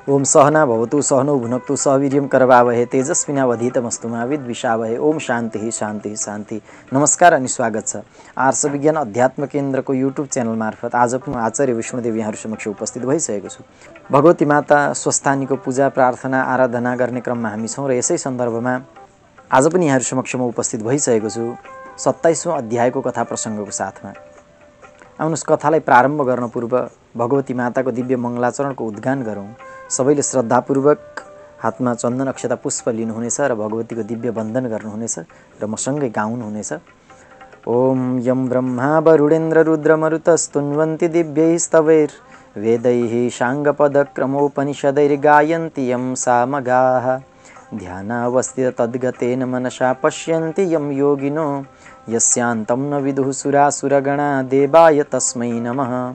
ओम सहना भवतु सहनौ भुनक्तु सह वीर्यं करवावहे तेजस्विनावधीतमस्तु मा विद्विषावहे। ओम शान्ति शान्ति शान्ति। नमस्कार अनि स्वागत छ आर्ष विज्ञान अध्यात्म केन्द्रको युट्युब च्यानल मार्फत आज पनि आचार्य विष्णुदेव यहाँहरू समक्ष उपस्थित भइसकेको छु। भगवती माता स्वस्थानीको पूजा प्रार्थना आराधना गर्ने क्रममा हामी छौँ र यसै सन्दर्भमा आज पनि यहाँहरू समक्ष म उपस्थित भइसकेको छु 27औं अध्यायको कथा प्रसङ्गको साथमा। आउनुहोस् कथालाई प्रारम्भ गर्न पूर्व भगवती माताको दिव्य मङ्गलाचरणको उद्गान गरौँ। सबैले श्रद्धापूर्वक हातमा चन्दन अक्षता पुष्प लिनुहुनेछ र भगवतीको दिव्य वन्दन गर्नुहुनेछ र मसँगै गाउनुहुनेछ। ओम यम ब्रह्मा वरुणेन्द्र रुद्रमरुतस्तुन्वन्ति दिव्यैस्तवैर् वेदैः साङ्गपदक्रमोपनिषदैर्गायन्ति यं सामगाः ध्यानावस्थित तद्गतेन मनसा पश्यन्ति यं योगिनो यस्यान्तं न विदुः सुरासुरगणा देवाय तस्मै नमः।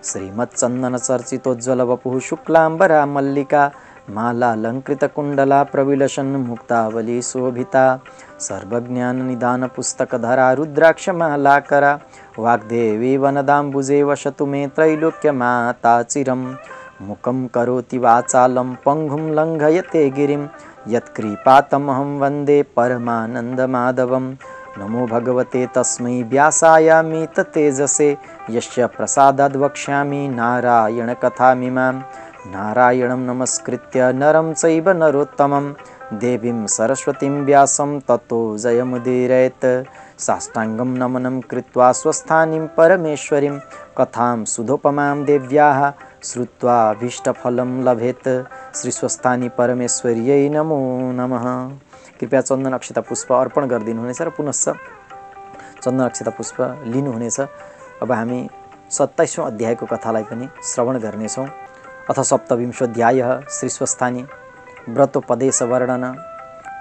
श्रीमच्चन्दनचर्चितोज्ज्वलवपुः शुक्लाम्बरा मल्लिका मालालङ्कृतकुण्डला प्रविलसन् मुक्तावली शोभिता सर्वज्ञाननिदानपुस्तकधरा रुद्राक्षमालाकरा वाग्देवी वनदाम्बुजे वसतु मे त्रैलोक्यमाता चिरं। मुखं करोति वाचालं पङ्गुं लङ्घयते गिरिं यत्कृपातमहं वन्दे परमानन्दमाधवं। नमो भगवते तस्मै व्यासायामित तेजसे यस्य प्रसादाद् वक्ष्यामि नारायणकथामिमां। नारायणं नमस्कृत्य नरं चैव नरोत्तमं देवीं सरस्वतीं व्यासं ततो जयमुदीरयेत्। साष्टाङ्गं नमनं कृत्वा स्वस्थानीं परमेश्वरीं कथां सुधोपमां देव्याः श्रुत्वा भीष्टफलं लभेत्। श्री स्वस्थानी परमेश्वर्यै नमो नमः। कृपया चन्दन अक्षता पुष्प अर्पण गरिदिनुहुनेछ र पुनश्च चन्दन अक्षता पुष्प लिनुहुनेछ। अब हामी 27औं अध्यायको कथालाई पनि श्रवण गर्नेछौँ। अथ सप्तविंशोऽध्यायः श्री स्वस्थानी व्रतोपदेश वर्णन।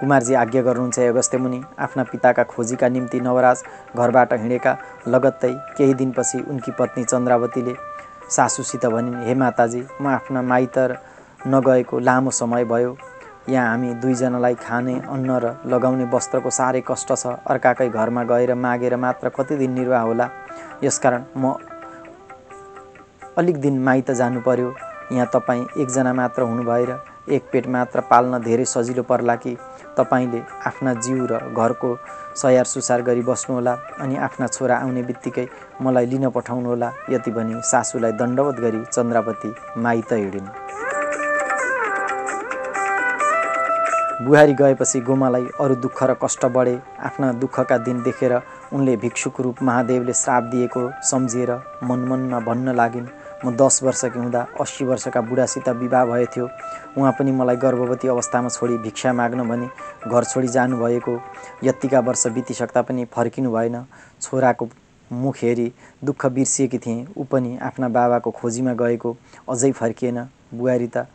कुमारजी आज्ञा गर्नुहुन्छ अगस्त्य मुनि। आफ्ना पिताका खोजीका निम्ति नवराज घरबाट हिँडेका लगत्तै केही दिनपछि उनकी पत्नी चन्द्रावतीले सासूसित भनिन्, हे माताजी, म आफ्ना माइत नगएको लामो समय भयो। यहाँ हामी दुईजनालाई खाने अन्न र लगाउने वस्त्रको साह्रै कष्ट छ। अर्काकै घरमा गएर मागेर मात्र कति दिन निर्वाह होला। यसकारण म अलिक दिन माइत जानु पर्यो। यहाँ तपाईँ एकजना मात्र हुनु भएर एक पेट मात्र पाल्न धेरै सजिलो पर्ला कि तपाईँले आफ्ना जिउ र घरको सयार सुसार गरी बस्नुहोला अनि आफ्ना छोरा आउने बित्तिकै मलाई लिन पठाउनुहोला। यति भनी सासूलाई दण्डवत गरी चन्द्रावती माइत हिँडिन्। बुहारी गएपछि गोमालाई अरू दुःख र कष्ट बढे। आफ्ना दुःखका दिन देखेर उनले भिक्षुक रूप महादेवले श्राप दिएको सम्झिएर मनमनमा भन्न लागिन्, म 10 वर्षकी हुँदा 80 वर्षका बुढासित विवाह भए थियो। उहाँ पनि मलाई गर्भवती अवस्थामा छोडी भिक्षा माग्न भने घर छोडी जानुभएको। यत्तिका वर्ष बितिसक्दा पनि फर्किनु भएन। छोराको मुख हेरी दुःख बिर्सिएकी थिएँ। ऊ पनि आफ्ना बाबाको खोजीमा गएको, अझै फर्किएन। बुहारी त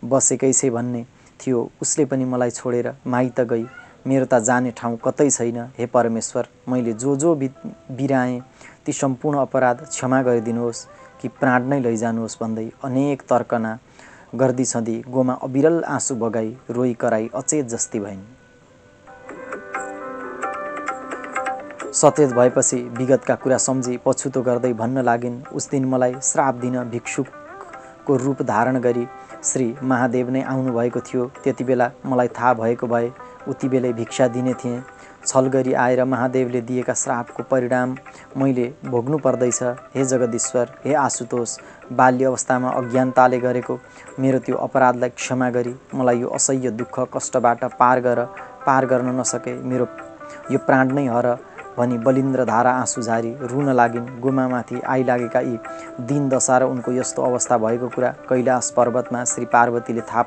बसेकै छे भन्ने थियो। उसले पनि मलाई छोडेर माइत गई। मेरो त जाने ठाउँ कतै छैन। हे परमेश्वर, मैले जो बिराएँ ती सम्पूर्ण अपराध क्षमा गरिदिनुहोस् कि प्राण नै लैजानुहोस् भन्दै अनेक तर्कना गर्दी छँदी गोमा अविरल आँसु बगाई रोई कराई अचेत जस्ती भइन्। सचेत भएपछि विगतका कुरा सम्झी पछुतो गर्दै भन्न लागिन्, उस दिन मलाई श्राप दिन भिक्षुकको रूप धारण गरी श्री महादेव नै आउनुभएको थियो। त्यति बेला मलाई थाहा भएको भए उति बेलै भिक्षा दिने थिएँ। छल गरी आएर महादेवले दिएका श्रापको परिणाम मैले भोग्नु पर्दैछ। हे जगदीश्वर, हे आशुतोष, बाल्य अवस्थामा अज्ञानताले गरेको मेरो त्यो अपराधलाई क्षमा गरी मलाई यो असह्य दुःख कष्टबाट पार गर्न नसके मेरो यो प्राण नै हर भनी बलिन्द्र धारा आँसु झारी रुन लागिन्। गोमामाथि आइलागेका यी दिन दशा र उनको यस्तो अवस्था भएको कुरा कैलाश पर्वतमा श्री पार्वतीले थाहा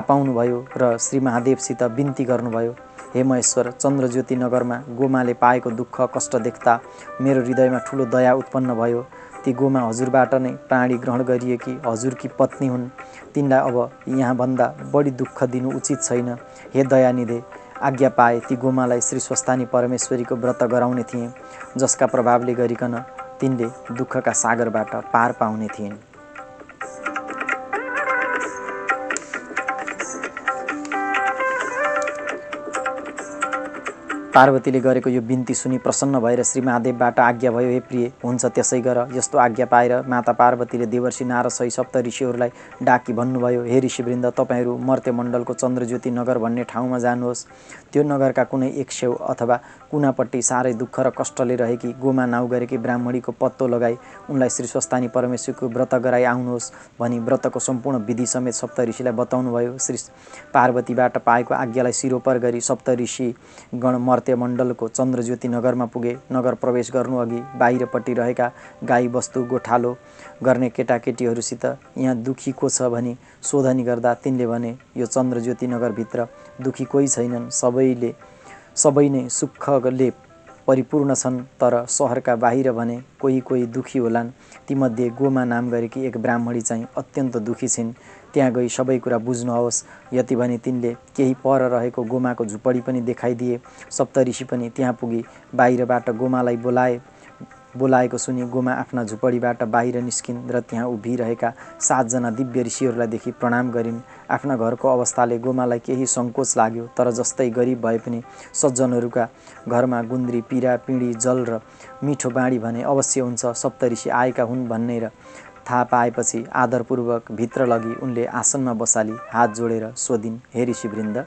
पाउनुभयो र श्री महादेवसित बिन्ती गर्नुभयो। हे महेश्वर, चन्द्रज्योति नगरमा गोमाले पाएको दुःख कष्ट देख्दा मेरो हृदयमा ठुलो दया उत्पन्न भयो। ती गोमा हजुरबाट नै प्राणी ग्रहण गरिएकी हजुरकी पत्नी हुन्। तिनलाई अब यहाँभन्दा बढी दुःख दिनु उचित छैन। हे दयानिधे, आज्ञा पाए ती गोमालाई श्री स्वस्थानी परमेश्वरीको व्रत गराउने थिएँ, जसका प्रभावले गरिकन तिनले दुःखका सागरबाट पार पाउने थिइन्। पार्वतीले गरेको यो बिन्ती सुनि प्रसन्न भएर श्री महादेवबाट आज्ञा भयो, हे प्रिय, हुन्छ त्यसै गर। यस्तो आज्ञा पाएर माता पार्वतीले देवर्षि नारद सहित सप्त ऋषिहरूलाई डाकी भन्नुभयो, हे ऋषिवृन्द, तपाईँहरू मर्त्यमण्डलको चन्द्रज्योति नगर भन्ने ठाउँमा जानुहोस्। त्यो नगरका कुनै एक छेउ अथवा कुनापट्टि साह्रै दुःख र कष्टले रहेकी गोमा नाउ गरेकी ब्राह्मणीको पत्तो लगाई उनलाई श्री स्वस्थानी परमेश्वरको व्रत गराई आउनुहोस् भनी व्रतको सम्पूर्ण विधि समेत सप्त ऋषिलाई बताउनुभयो। श्री पार्वतीबाट पाएको आज्ञालाई सिरोपर गरी सप्त ऋषि गण मर्त्यमण्डलको चन्द्रज्योति नगरमा पुगे। नगर प्रवेश गर्नुअघि बाहिरपट्टि रहेका गाई बस्तु गोठालो गर्ने केटाकेटीहरूसित यहाँ दुखी को छ भनी सोधनी गर्दा तिनले भने, यो चन्द्रज्योति नगरभित्र दुखी कोही छैनन्, सबै नै सुखले परिपूर्ण छन्, तर सहरका बाहिर भने कोही कोही दुखी होलान्। तीमध्ये गोमा नाम गरेकी एक ब्राह्मणी चाहिँ अत्यन्त दुखी छिन्, त्यहाँ गई सबै कुरा बुझ्नुहोस्। यति भनी तिनले केही पर रहेको गोमाको झुपडी पनि देखाइदिए। सप्त ऋषि पनि त्यहाँ पुगी बाहिरबाट गोमालाई बोलाएको सुनि गोमा आफ्ना झुपडीबाट बाहिर निस्किन् र त्यहाँ उभिरहेका 7 जना दिव्य ऋषिहरूलाई देखि प्रणाम गरिन्। आफ्ना घरको अवस्थाले गोमालाई केही सङ्कोच लाग्यो, तर जस्तै गरिब भए पनि सज्जनहरूका घरमा गुन्द्री, पिरा, पिँढी, जल र मिठो बाँडी भने अवश्य हुन्छ। सप्त ऋषि आएका हुन् भनेर थाहा पाएपछि आदरपूर्वक भित्र लगी उनले आसनमा बसाली हात जोडेर सोधिन्, हे ऋषिवृन्द,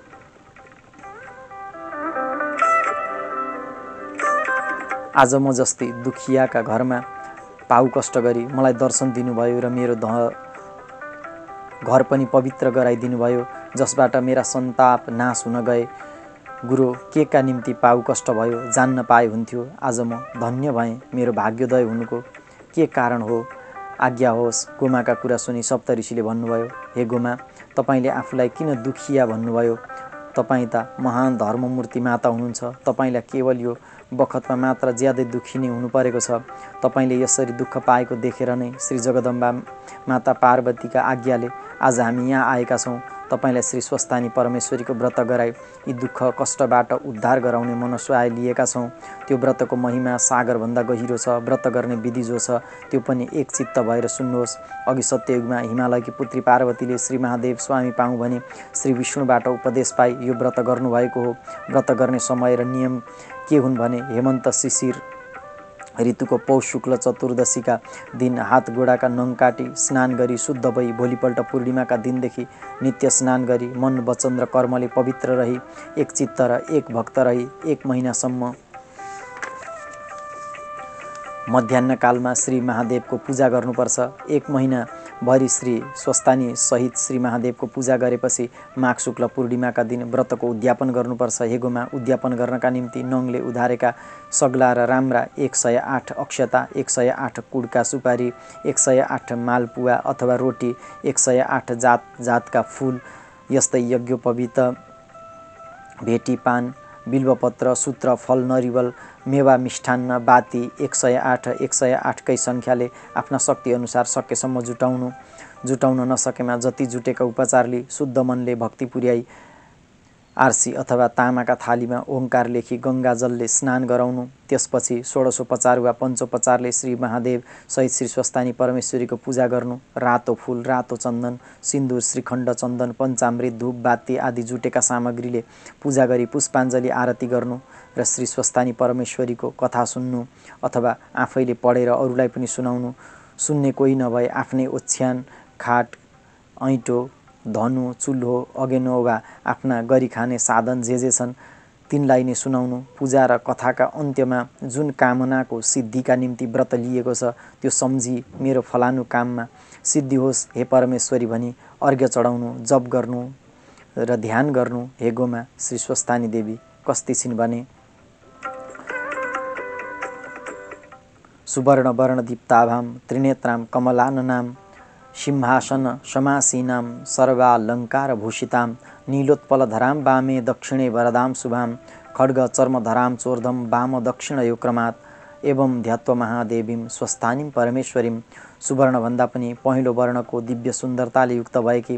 आज म जस्तै दुखियाका घरमा पाउ कष्ट गरी मलाई दर्शन दिनुभयो र मेरो घर पनि पवित्र गराइदिनुभयो, जसबाट मेरा सन्ताप नाश हुन गए। गुरु, के का निम्ति पाउ कष्ट भयो जान्न पाए हुन्थ्यो। आज म धन्य भएँ। मेरो भाग्योदय हुनुको के कारण हो? आज्ञा होस्। गोमाका कुरा सुनि सप्त ऋषिले भन्नुभयो, हे गोमा, तपाईँले आफूलाई किन दुखिया भन्नुभयो? तपाईँ त महान धर्ममूर्ति माता हुनुहुन्छ। तपाईँलाई केवल यो बखतमा मात्र ज्यादै दुखी नै हुनु परेको छ। तपाईँले यसरी दुःख पाएको देखेर नै श्री जगदम्बा माता पार्वतीका आज्ञाले आज हामी यहाँ आएका छौँ। तपाईँलाई श्री स्वस्थानी परमेश्वरीको व्रत गराई यी दुःख कष्टबाट उद्धार गराउने मनस्वाय लिएका छौँ। त्यो व्रतको महिमा सागरभन्दा गहिरो छ। व्रत गर्ने विधि जो छ त्यो पनि एक चित्त भएर सुन्नुहोस्। अघि सत्ययुगमा हिमालयकी पुत्री पार्वतीले श्री महादेव स्वामी पाऊँ भने श्री विष्णुबाट उपदेश पाई यो व्रत गर्नुभएको हो। व्रत गर्ने समय र नियम के हुन् भने हेमन्त शिशिर ऋतुको पौष शुक्ल चतुर्दशीका दिन हात गोडाका नङ काटी स्नान गरी शुद्ध भई भोलिपल्ट पूर्णिमाका दिनदेखि नित्य स्नान गरी मन वचन र कर्मले पवित्र रही एक चित्त र एक भक्त रही 1 महिनासम्म मध्याह्नकालमा श्री महादेवको पूजा गर्नुपर्छ। 1 महिना भरि श्री स्वस्थानी सहित श्री महादेवको पूजा गरेपछि माघ शुक्ल पूर्णिमाका दिन व्रतको उद्यापन गर्नुपर्छ। हेगोमा उद्यापन गर्नका निम्ति नङले उधारेका सग्ला र राम्रा 108 अक्षता, 108 कुडका सुपारी, 108 मालपुवा अथवा रोटी, 108 जातका फूल, यस्तै यज्ञोपवीत, भेटी, पान, बिल्वपत्र, सूत्र, फल, नरिवल, मेवा, मिष्ठान्न, बाती 108कै सङ्ख्याले आफ्ना शक्ति अनुसार सकेसम्म जुटाउन नसकेमा जति जुटेका उपचारले शुद्ध मनले भक्ति पुर्याई आरसी अथवा तामाका थालीमा ओंकार लेखी गङ्गा जलले स्नान गराउनु। त्यसपछि षोडशोपचार वा पञ्चोपचारले श्री महादेव सहित श्री स्वस्थानी परमेश्वरीको पूजा गर्नु। रातो फूल, रातो चन्दन, सिन्दुर, श्रीखण्ड, चन्दन, पञ्चामृत, धूप, बाती आदि जुटेका सामग्रीले पूजा गरी पुष्पाञ्जली आरती गर्नु र श्री स्वस्थानी परमेश्वरीको कथा सुन्नु अथवा आफैले पढेर अरूलाई पनि सुनाउनु। सुन्ने कोही नभए आफ्नै ओछ्यान, खाट, ऐँटो, धनु, चुल्हो, अगेनो वा आफ्ना गरी खाने साधन जे छन् तिनलाई नै सुनाउनु। पूजा र कथाका अन्त्यमा जुन कामनाको सिद्धिका निम्ति व्रत लिएको छ त्यो सम्झी मेरो फलानु काममा सिद्धि होस् हे परमेश्वरी भनी अर्घ्य चढाउनु, जप गर्नु र ध्यान गर्नु। हे गोमा, श्री स्वस्थानी देवी कस्ती छिन् भने सुवर्ण वर्ण दीप्ताभां त्रिनेत्रां कमलाननां सिंहासन समासीनां सर्वालंकार भूषितां नीलोत्पलधरां वामे दक्षिणे वरदां शुभां खड्ग चर्मधरां चोर्धं वाम दक्षिणयो क्रमात् एवं ध्यात्व महादेवीं स्वस्थानीं परमेश्वरीं। सुवर्णभन्दा पनि पहिलो वर्णको दिव्य सुन्दरताले युक्त भएकी,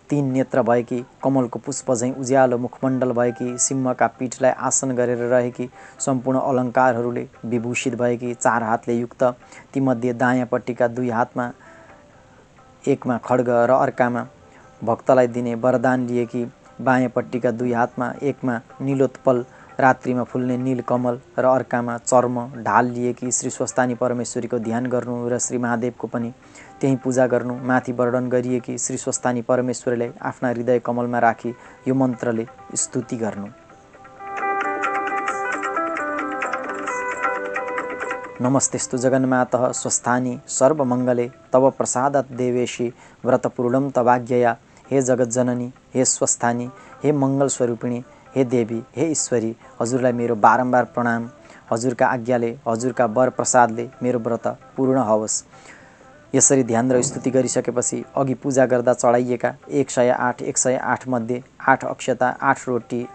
3 नेत्र भएकी, कमलको पुष्प झैँ उज्यालो मुखमण्डल भएकी, सिंहका पीठलाई आसन गरेर रहेकी, सम्पूर्ण अलङ्कारहरूले विभूषित भएकी, 4 हातले युक्त, तीमध्ये दायाँपट्टिका 2 हातमा एकमा खड्ग र अर्कामा भक्तलाई दिने वरदान लिएकी, बायाँपट्टिका 2 हातमा एकमा नीलोत्पल रात्रिमा फुल्ने नीलकमल र अर्कामा चर्म ढाल लिएकी श्री स्वस्थानी परमेश्वरीको ध्यान गर्नु र श्री महादेवको पनि त्यही पूजा गर्नु। माथि वर्णन गरिएकी श्री स्वस्थानी परमेश्वरीलाई आफ्ना हृदय कमलमा राखी यो मन्त्रले स्तुति गर्नु। नमस्तेस्तु जगन्मातः स्वस्थानी सर्वमङ्गले तव प्रसादात् देवेशी व्रतपूर्णं तवाज्ञया। हे जगज्जननी, हे स्वस्थानी, हे मङ्गल स्वरूपिणी, हे देवी, हे ईश्वरी, हजुरलाई मेरो बारम्बार प्रणाम। हजुरका आज्ञाले, हजुरका वर प्रसादले मेरो व्रत पूर्ण होस्। यसरी ध्यान र स्तुति गरिसकेपछि अघि पूजा गर्दा चढाइएका 108 मध्ये 8 अक्षता, 8 रोटी,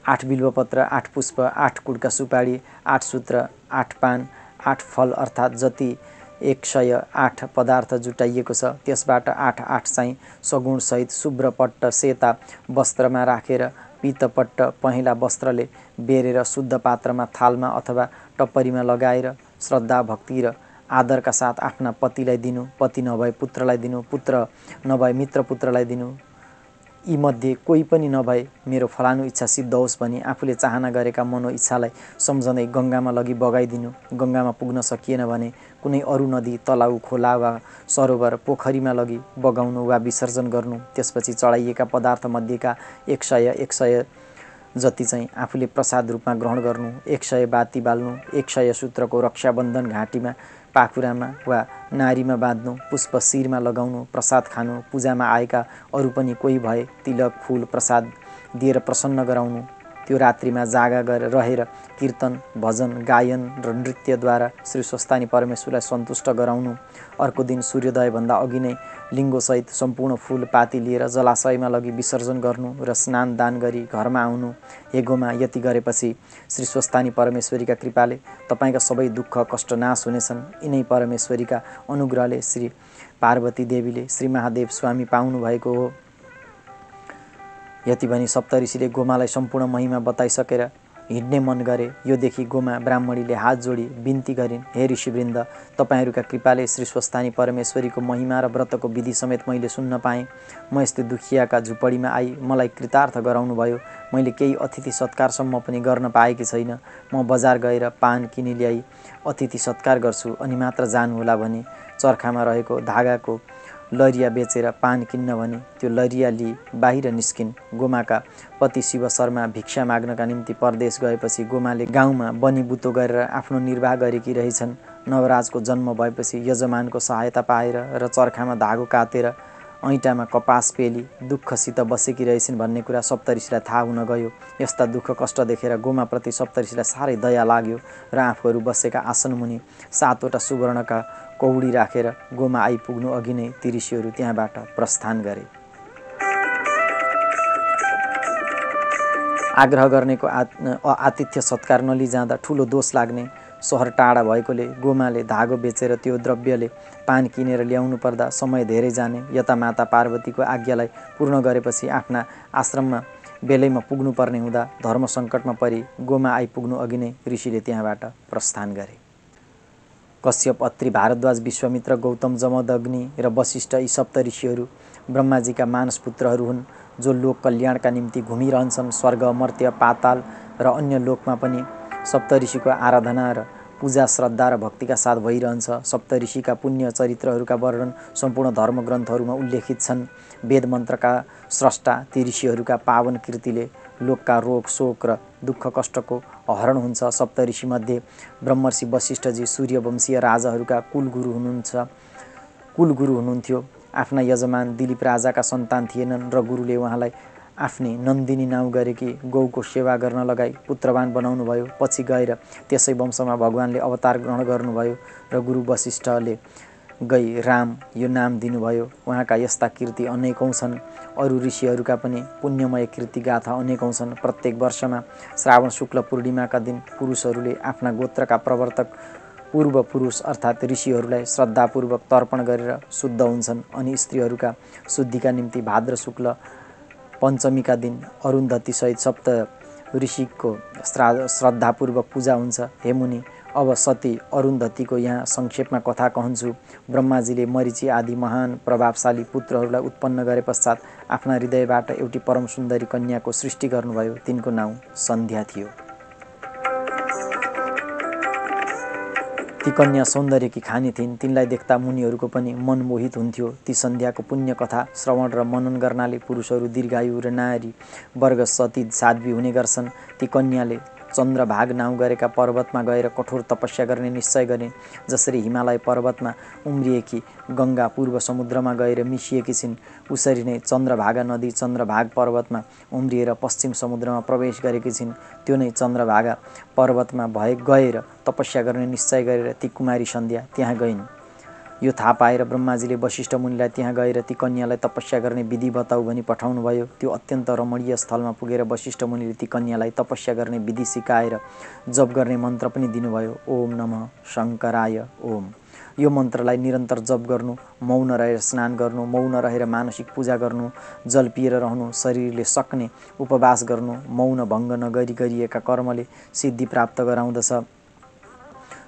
8 बिल्वपत्र, 8 पुष्प, 8 कुडका सुपारी, 8 सूत्र, 8 पान, 8 फल अर्थात् जति 108 पदार्थ जुटाइएको छ त्यसबाट 8 चाहिँ सगुणसहित शुभ्र पट्ट सेता वस्त्रमा राखेर पीतपट्ट पहेँला वस्त्रले बेरेर शुद्ध पात्रमा, थालमा अथवा टप्परीमा लगाएर श्रद्धा, भक्ति र आदरका साथ आफ्ना पतिलाई दिनु। पति नभए पुत्रलाई दिनु, पुत्र नभए मित्र पुत्रलाई दिनु। यीमध्ये कोही पनि नभए मेरो फलानु इच्छा सिद्ध होस् भनी आफूले चाहना गरेका मनो इच्छालाई सम्झँदै गङ्गामा लगी बगाइदिनु। गङ्गामा पुग्न सकिएन भने कुनै अरू नदी, तलाउ, खोला वा सरोवर, पोखरीमा लगी बगाउनु वा विसर्जन गर्नु। त्यसपछि चढाइएका पदार्थ मध्येका 100 जति चाहिँ आफूले प्रसाद रूपमा ग्रहण गर्नु। 100 बाती बाल्नु। 100 सूत्रको रक्षाबन्धन घाँटीमा, पाखुरामा वा नारीमा बाँध्नु। पुष्प शिरमा लगाउनु। प्रसाद खानु। पूजामा आएका अरू पनि कोही भए तिलक, फूल, प्रसाद दिएर प्रसन्न गराउनु। त्यो रात्रिमा जागा रहेर कीर्तन, भजन, गायन र नृत्यद्वारा श्री स्वस्थानी परमेश्वरलाई सन्तुष्ट गराउनु। अर्को दिन सूर्योदयभन्दा अघि नै लिङ्गोसहित सम्पूर्ण फूल पाती लिएर जलाशयमा लगी विसर्जन गर्नु र स्नान दान गरी घरमा आउनु। हे गोमा, यति गरेपछि श्री स्वस्थानी परमेश्वरीका कृपाले तपाईँका सबै दुःख कष्ट नाश हुनेछन्। यिनै परमेश्वरीका अनुग्रहले श्री पार्वती देवीले श्री महादेव स्वामी पाउनु भएको हो। यति भनी सप्तऋषिले गोमालाई सम्पूर्ण महिमा बताइसकेर हिँड्ने मन गरे। यो देखि गोमा ब्राह्मणीले हात जोडी बिन्ती गरिन्, हे ऋषिवृन्द, तपाईँहरूका कृपाले श्री स्वस्थानी परमेश्वरीको महिमा र व्रतको विधि समेत मैले सुन्न पाएँ। म यस्तो दुखियाका झुपडीमा आई मलाई कृतार्थ गराउनु भयो। मैले केही अतिथि सत्कारसम्म पनि गर्न पाएकी छैन। म बजार गएर पान किनी ल्याई अतिथि सत्कार गर्छु अनि मात्र जानुहोला भनी चर्खामा रहेको धागाको लरिया बेचेर पान किन्न भनी त्यो लरिया लिई बाहिर निस्किन्। गोमाका पति शिव शर्मा भिक्षा माग्नका निम्ति परदेश गएपछि गोमाले गाउँमा बनीबुतो गरेर आफ्नो निर्वाह गरेकी रहेछन्। नवराजको जन्म भएपछि यजमानको सहायता पाएर र चर्खामा धागो कातेर ऐँटामा कपास पेली दुःखसित बसेकी रहेछन् भन्ने कुरा सप्तऋषिलाई थाहा हुन गयो। यस्ता दुःख कष्ट देखेर गोमाप्रति सप्तऋषिलाई साह्रै दया लाग्यो र आफूहरू बसेका आसनमुनि 7वटा सुवर्णका कौडी राखेर गोमा आइपुग्नु अघि नै ती ऋषिहरू त्यहाँबाट प्रस्थान गरे। आग्रह गर्नेको आतिथ्य सत्कार नलिजाँदा ठुलो दोष लाग्ने सहर टाढा भएकोले गोमाले धागो बेचेर त्यो द्रव्यले पान किनेर ल्याउनु पर्दा समय धेरै जाने। यता माता पार्वतीको आज्ञालाई पूर्ण गरेपछि आफ्ना आश्रममा बेलैमा पुग्नुपर्ने हुँदा धर्म सङ्कटमा परि गोमा आइपुग्नु अघि नै ऋषिले त्यहाँबाट प्रस्थान गरे। कश्यप, अत्रि, भारद्वाज, विश्वामित्र, गौतम, जमदग्नि र वशिष्ठ यी सप्त ऋषिहरू ब्रह्माजीका मानस पुत्रहरू हुन्, जो लोक कल्याणका निम्ति घुमिरहन्छन्। स्वर्ग, मर्त्य, पाताल र अन्य लोकमा पनि सप्तऋषिको आराधना र पूजा, श्रद्धा र भक्तिका साथ भइरहन्छ। सप्तऋषिका पुण्य चरित्रहरूका वर्णन सम्पूर्ण धर्मग्रन्थहरूमा उल्लेखित छन्। वेद मन्त्रका स्रष्टा ती ऋषिहरूका पावन कृतिले लोकका रोग, शोक र दुःख कष्टको हरण हुन्छ। सप्तऋषिमध्ये ब्रह्मर्षि वशिष्ठजी सूर्यवंशीय राजाहरूका कुलगुरु हुनुहुन्थ्यो। आफ्ना यजमान दिलीप राजाका सन्तान थिएनन् र गुरुले उहाँलाई आफ्नी नन्दिनी नाउँ गरेकी गौको सेवा गर्न लगाई पुत्रवान बनाउनु भयो। पछि गएर त्यसै वंशमा भगवानले अवतार ग्रहण गर्नुभयो र गुरु वशिष्ठले गई राम यो नाम दिनुभयो। उहाँका यस्ता कृति अनेकौँ छन्। अरू ऋषिहरूका पनि पुण्यमय कृति गाथा अनेकौँ छन्। प्रत्येक वर्षमा श्रावण शुक्ल पूर्णिमाका दिन पुरुषहरूले आफ्ना गोत्रका प्रवर्तक पूर्व पुरुष अर्थात् ऋषिहरूलाई श्रद्धापूर्वक तर्पण गरेर शुद्ध हुन्छन्। अनि स्त्रीहरूका शुद्धिका निम्ति भाद्र शुक्ल पञ्चमीका दिन अरुन्धती सहित सप्त ऋषिको श्रद्धापूर्वक पूजा हुन्छ। हे मुनि, अब सती अरुन्धतीको यहाँ संक्षेपमा कथा कहन्छु। ब्रह्माजीले मरीचि आदि महान प्रभावशाली पुत्रहरूलाई उत्पन्न गरे पश्चात आफ्ना हृदयबाट एउटी परम सुन्दरी कन्याको सृष्टि गर्नुभयो। तिनको नाउँ सन्ध्या थियो। ती कन्या सौन्दर्यकी खानी थिइन्। तिनलाई देख्दा मुनिहरूको पनि मन मोहित हुन्थ्यो। ती सन्ध्याको पुण्य कथा श्रवण र मनन गर्नाले पुरुषहरू दीर्घायु र नारी वर्ग सती साध्वी हुने गर्छन्। ती कन्याले चन्द्रभाग नाउँ गरेका पर्वतमा गएर कठोर तपस्या गर्ने निश्चय गरे। जसरी हिमालय पर्वतमा उम्रिएकी गङ्गा पूर्व समुद्रमा गएर मिसिएकी छिन्, उसरी नै चन्द्रभागा नदी चन्द्रभाग पर्वतमा उम्रिएर पश्चिम समुद्रमा प्रवेश गरेकी छिन्। त्यो नै चन्द्रभागा पर्वतमा गएर तपस्या गर्ने निश्चय गरेर ती कुमारी सन्ध्या त्यहाँ गइन्। यो थाहा पाएर ब्रह्माजीले वशिष्ठ मुनिलाई त्यहाँ गएर ती कन्यालाई तपस्या गर्ने विधि बताऊ भनी पठाउनु भयो। त्यो अत्यन्त रमणीय स्थलमा पुगेर वशिष्ठ मुनिले ती कन्यालाई तपस्या गर्ने विधि सिकाएर जप गर्ने मन्त्र पनि दिनुभयो। ओम नमः शङ्कराय ओम। यो मन्त्रलाई निरन्तर जप गर्नु, मौन रहेर स्नान गर्नु, मौन रहेर मानसिक पूजा गर्नु, जल पिएर रहनु, शरीरले सक्ने उपवास गर्नु, मौन भङ्ग नगरी गरिएका कर्मले सिद्धि प्राप्त गराउँदछ।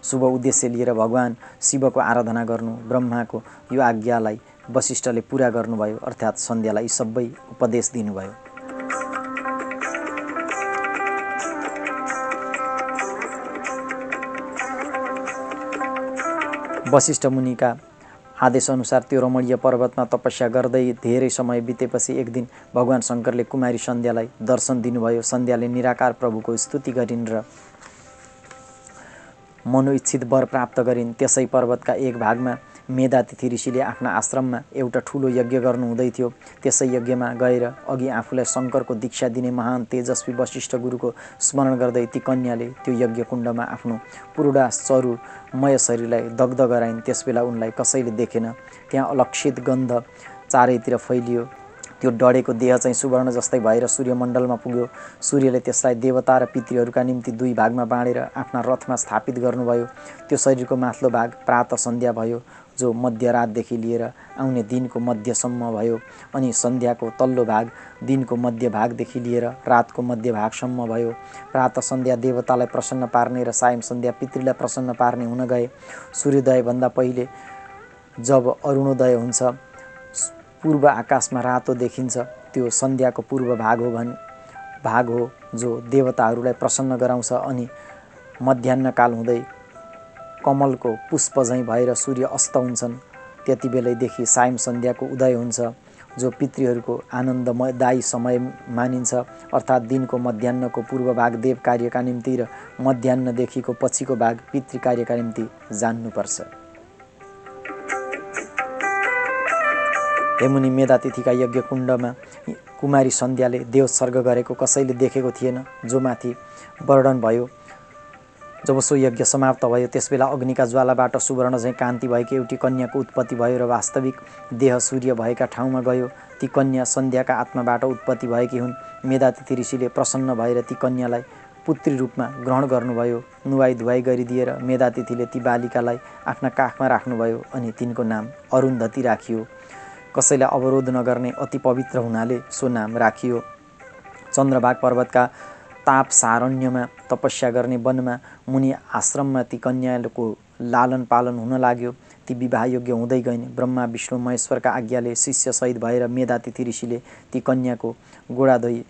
शुभ उद्देश्य लिएर भगवान शिवको आराधना गर्नु। ब्रह्माको यो आज्ञालाई वशिष्ठले पुरा गर्नुभयो, अर्थात् सन्ध्यालाई यी सबै उपदेश दिनुभयो। वशिष्ठ मुनिका आदेशअनुसार त्यो रमणीय पर्वतमा तपस्या गर्दै धेरै समय बितेपछि एक दिन भगवान शङ्करले कुमारी सन्ध्यालाई दर्शन दिनुभयो। सन्ध्याले निराकार प्रभुको स्तुति गरिन् र मनोइच्छित वर प्राप्त गरिन्। त्यसै पर्वतका एक भागमा मेधातिथि ऋषिले आफ्ना आश्रममा एउटा ठुलो यज्ञ गर्नुहुँदै थियो। त्यसै यज्ञमा गएर अघि आफूलाई शङ्करको दीक्षा दिने महान तेजस्वी वशिष्ठ गुरुको स्मरण गर्दै ती कन्याले त्यो यज्ञ कुण्डमा आफ्नो पुरुडा चरुमय शरीरलाई दग्ध गराइन्। त्यसबेला उनलाई कसैले देखेन। त्यहाँ अलक्षित गन्ध चारैतिर फैलियो। त्यो डढेको देह चाहिँ सुवर्ण जस्तै भएर सूर्यमण्डलमा पुग्यो। सूर्यले त्यसलाई देवता र पितृहरूका निम्ति दुई भागमा बाँडेर आफ्ना रथमा स्थापित गर्नुभयो। त्यो शरीरको माथिल्लो भाग प्रातः सन्ध्या भयो, जो मध्यरातदेखि लिएर आउने दिनको मध्यसम्म भयो, अनि सन्ध्याको तल्लो भाग दिनको मध्य भागदेखि लिएर रातको मध्य भागसम्म भयो। प्रातः सन्ध्या देवतालाई प्रसन्न पार्ने र सायं सन्ध्या पितृलाई प्रसन्न पार्ने हुन गए। सूर्योदयभन्दा पहिले जब अरुणोदय हुन्छ, पूर्व आकाशमा रातो देखिन्छ, त्यो सन्ध्याको पूर्व भाग हो जो देवताहरूलाई प्रसन्न गराउँछ। अनि मध्याह्नकाल हुँदै कमलको पुष्प झैँ भएर सूर्य अस्त हुन्छन्। त्यति बेलैदेखि सायं सन्ध्याको उदय हुन्छ, जो पितृहरूको आनन्ददायी समय मानिन्छ। अर्थात् दिनको मध्याह्नको पूर्व भाग देव कार्यका निम्ति र मध्याह्नदेखिको पछिको भाग पितृ कार्यका निम्ति जान्नुपर्छ। हेमुनि मेधातिथिका यज्ञ कुण्डमा कुमारी सन्ध्याले देवोत्सर्ग गरेको कसैले देखेको थिएन, जो माथि वर्णन भयो। जब सो यज्ञ समाप्त भयो, त्यसबेला अग्निका ज्वालाबाट सुवर्ण झैँ कान्ति भएकी एउटी कन्याको उत्पत्ति भयो र वास्तविक देह सूर्य भएका ठाउँमा गयो। ती कन्या सन्ध्याका आत्माबाट उत्पत्ति भएकी हुन्। मेधातिथि ऋषिले प्रसन्न भएर ती कन्यालाई पुत्री रूपमा ग्रहण गर्नुभयो। नुहाई धुवाई गरिदिएर मेधातिथिले ती बालिकालाई आफ्ना काखमा राख्नुभयो अनि तिनको नाम अरुन्धती राखियो। कसैलाई अवरोध नगर्ने अति पवित्र हुनाले सो नाम राखियो। चन्द्रभाग पर्वतका ताप सारण्यमा तपस्या गर्ने वनमा मुनि आश्रममा ती कन्याको लालन पालन हुन लाग्यो। ती विवाह योग्य हुँदै गइन्। ब्रह्मा विष्णु महेश्वरका आज्ञाले शिष्यसहित भएर मेधातिथि ऋषिले ती कन्याको गोडा धोई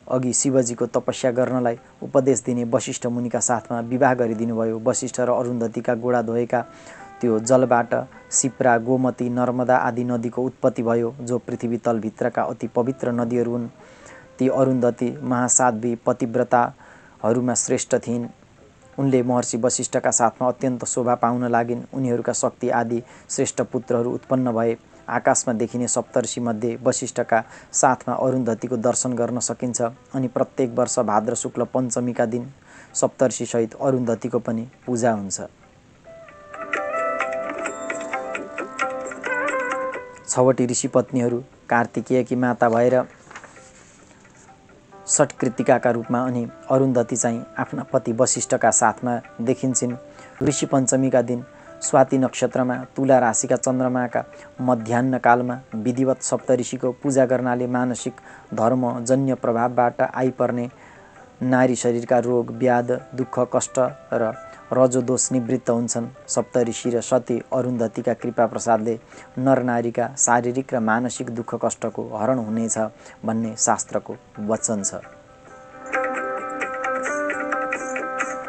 अघि शिवजीको तपस्या गर्नलाई उपदेश दिने वशिष्ठ मुनिका साथमा विवाह गरिदिनु भयो। वशिष्ठ र अरुन्धतीका गोडा धोएका त्यो जलबाट शिप्रा, गोमती, नर्मदा आदि नदीको उत्पत्ति भयो, जो पृथ्वी तलभित्रका अति पवित्र नदीहरू हुन्। ती अरुन्धती महासाध्वी पतिव्रताहरूमा श्रेष्ठ थिइन्। उनले महर्षि वशिष्ठका साथमा अत्यन्त शोभा पाउन लागिन्। उनीहरूका शक्ति आदि श्रेष्ठ पुत्रहरू उत्पन्न भए। आकाशमा देखिने सप्तर्षिमध्ये वशिष्ठका साथमा अरुन्धतीको दर्शन गर्न सकिन्छ। अनि प्रत्येक वर्ष भाद्र शुक्ल पञ्चमीका दिन सप्तर्षिसहित अरुन्धतीको पनि पूजा हुन्छ। छवटी ऋषिपत्नीहरू कार्तिकेयकी माता भएर षट्कृतिकाका रूपमा अनि अरुन्धती चाहिँ आफ्ना पति वशिष्ठका साथमा देखिन्छन्। ऋषि पञ्चमीका दिन स्वाति नक्षत्रमा तुला राशिका चन्द्रमाका मध्याह्नकालमा विधिवत सप्तऋषिको पूजा गर्नाले मानसिक धर्मजन्य प्रभावबाट आइपर्ने नारी शरीरका रोग व्याध दुःख कष्ट र रजोदोष निवृत्त हुन्छन्। सप्तऋषि र सती अरुन्धतीका कृपा प्रसादले नरनारीका शारीरिक र मानसिक दुःख कष्टको हरण हुनेछ भन्ने शास्त्रको वचन छ।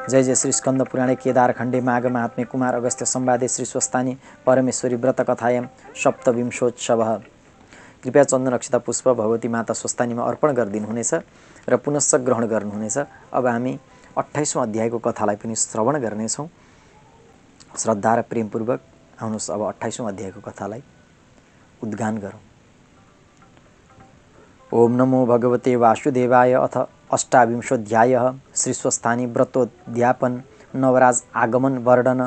जय जय श्री स्कंद पुराणे केदारखण्डे माघ महात्म्ये कुमार अगस्त्य संवादे श्री स्वस्थानी परमेश्वरी व्रत कथायां सप्तविंशोत्सवः। कृपया चन्दन अक्षता पुष्प भगवती माता स्वस्थानीमा अर्पण गरिदिनुहुनेछ र पुनश्च ग्रहण गर्नुहुनेछ। अब हामी 28औं अध्यायको कथालाई पनि श्रवण गर्नेछौँ। श्रद्धा र प्रेमपूर्वक आउनुहोस् अब 28औं अध्यायको कथालाई उद्गान गरौँ। ओम नमो भगवते वासुदेवाय। अथ अष्टाविंशोऽध्यायः। श्री स्वस्थानी व्रतोद्यापन नवराज आगमन वर्णन।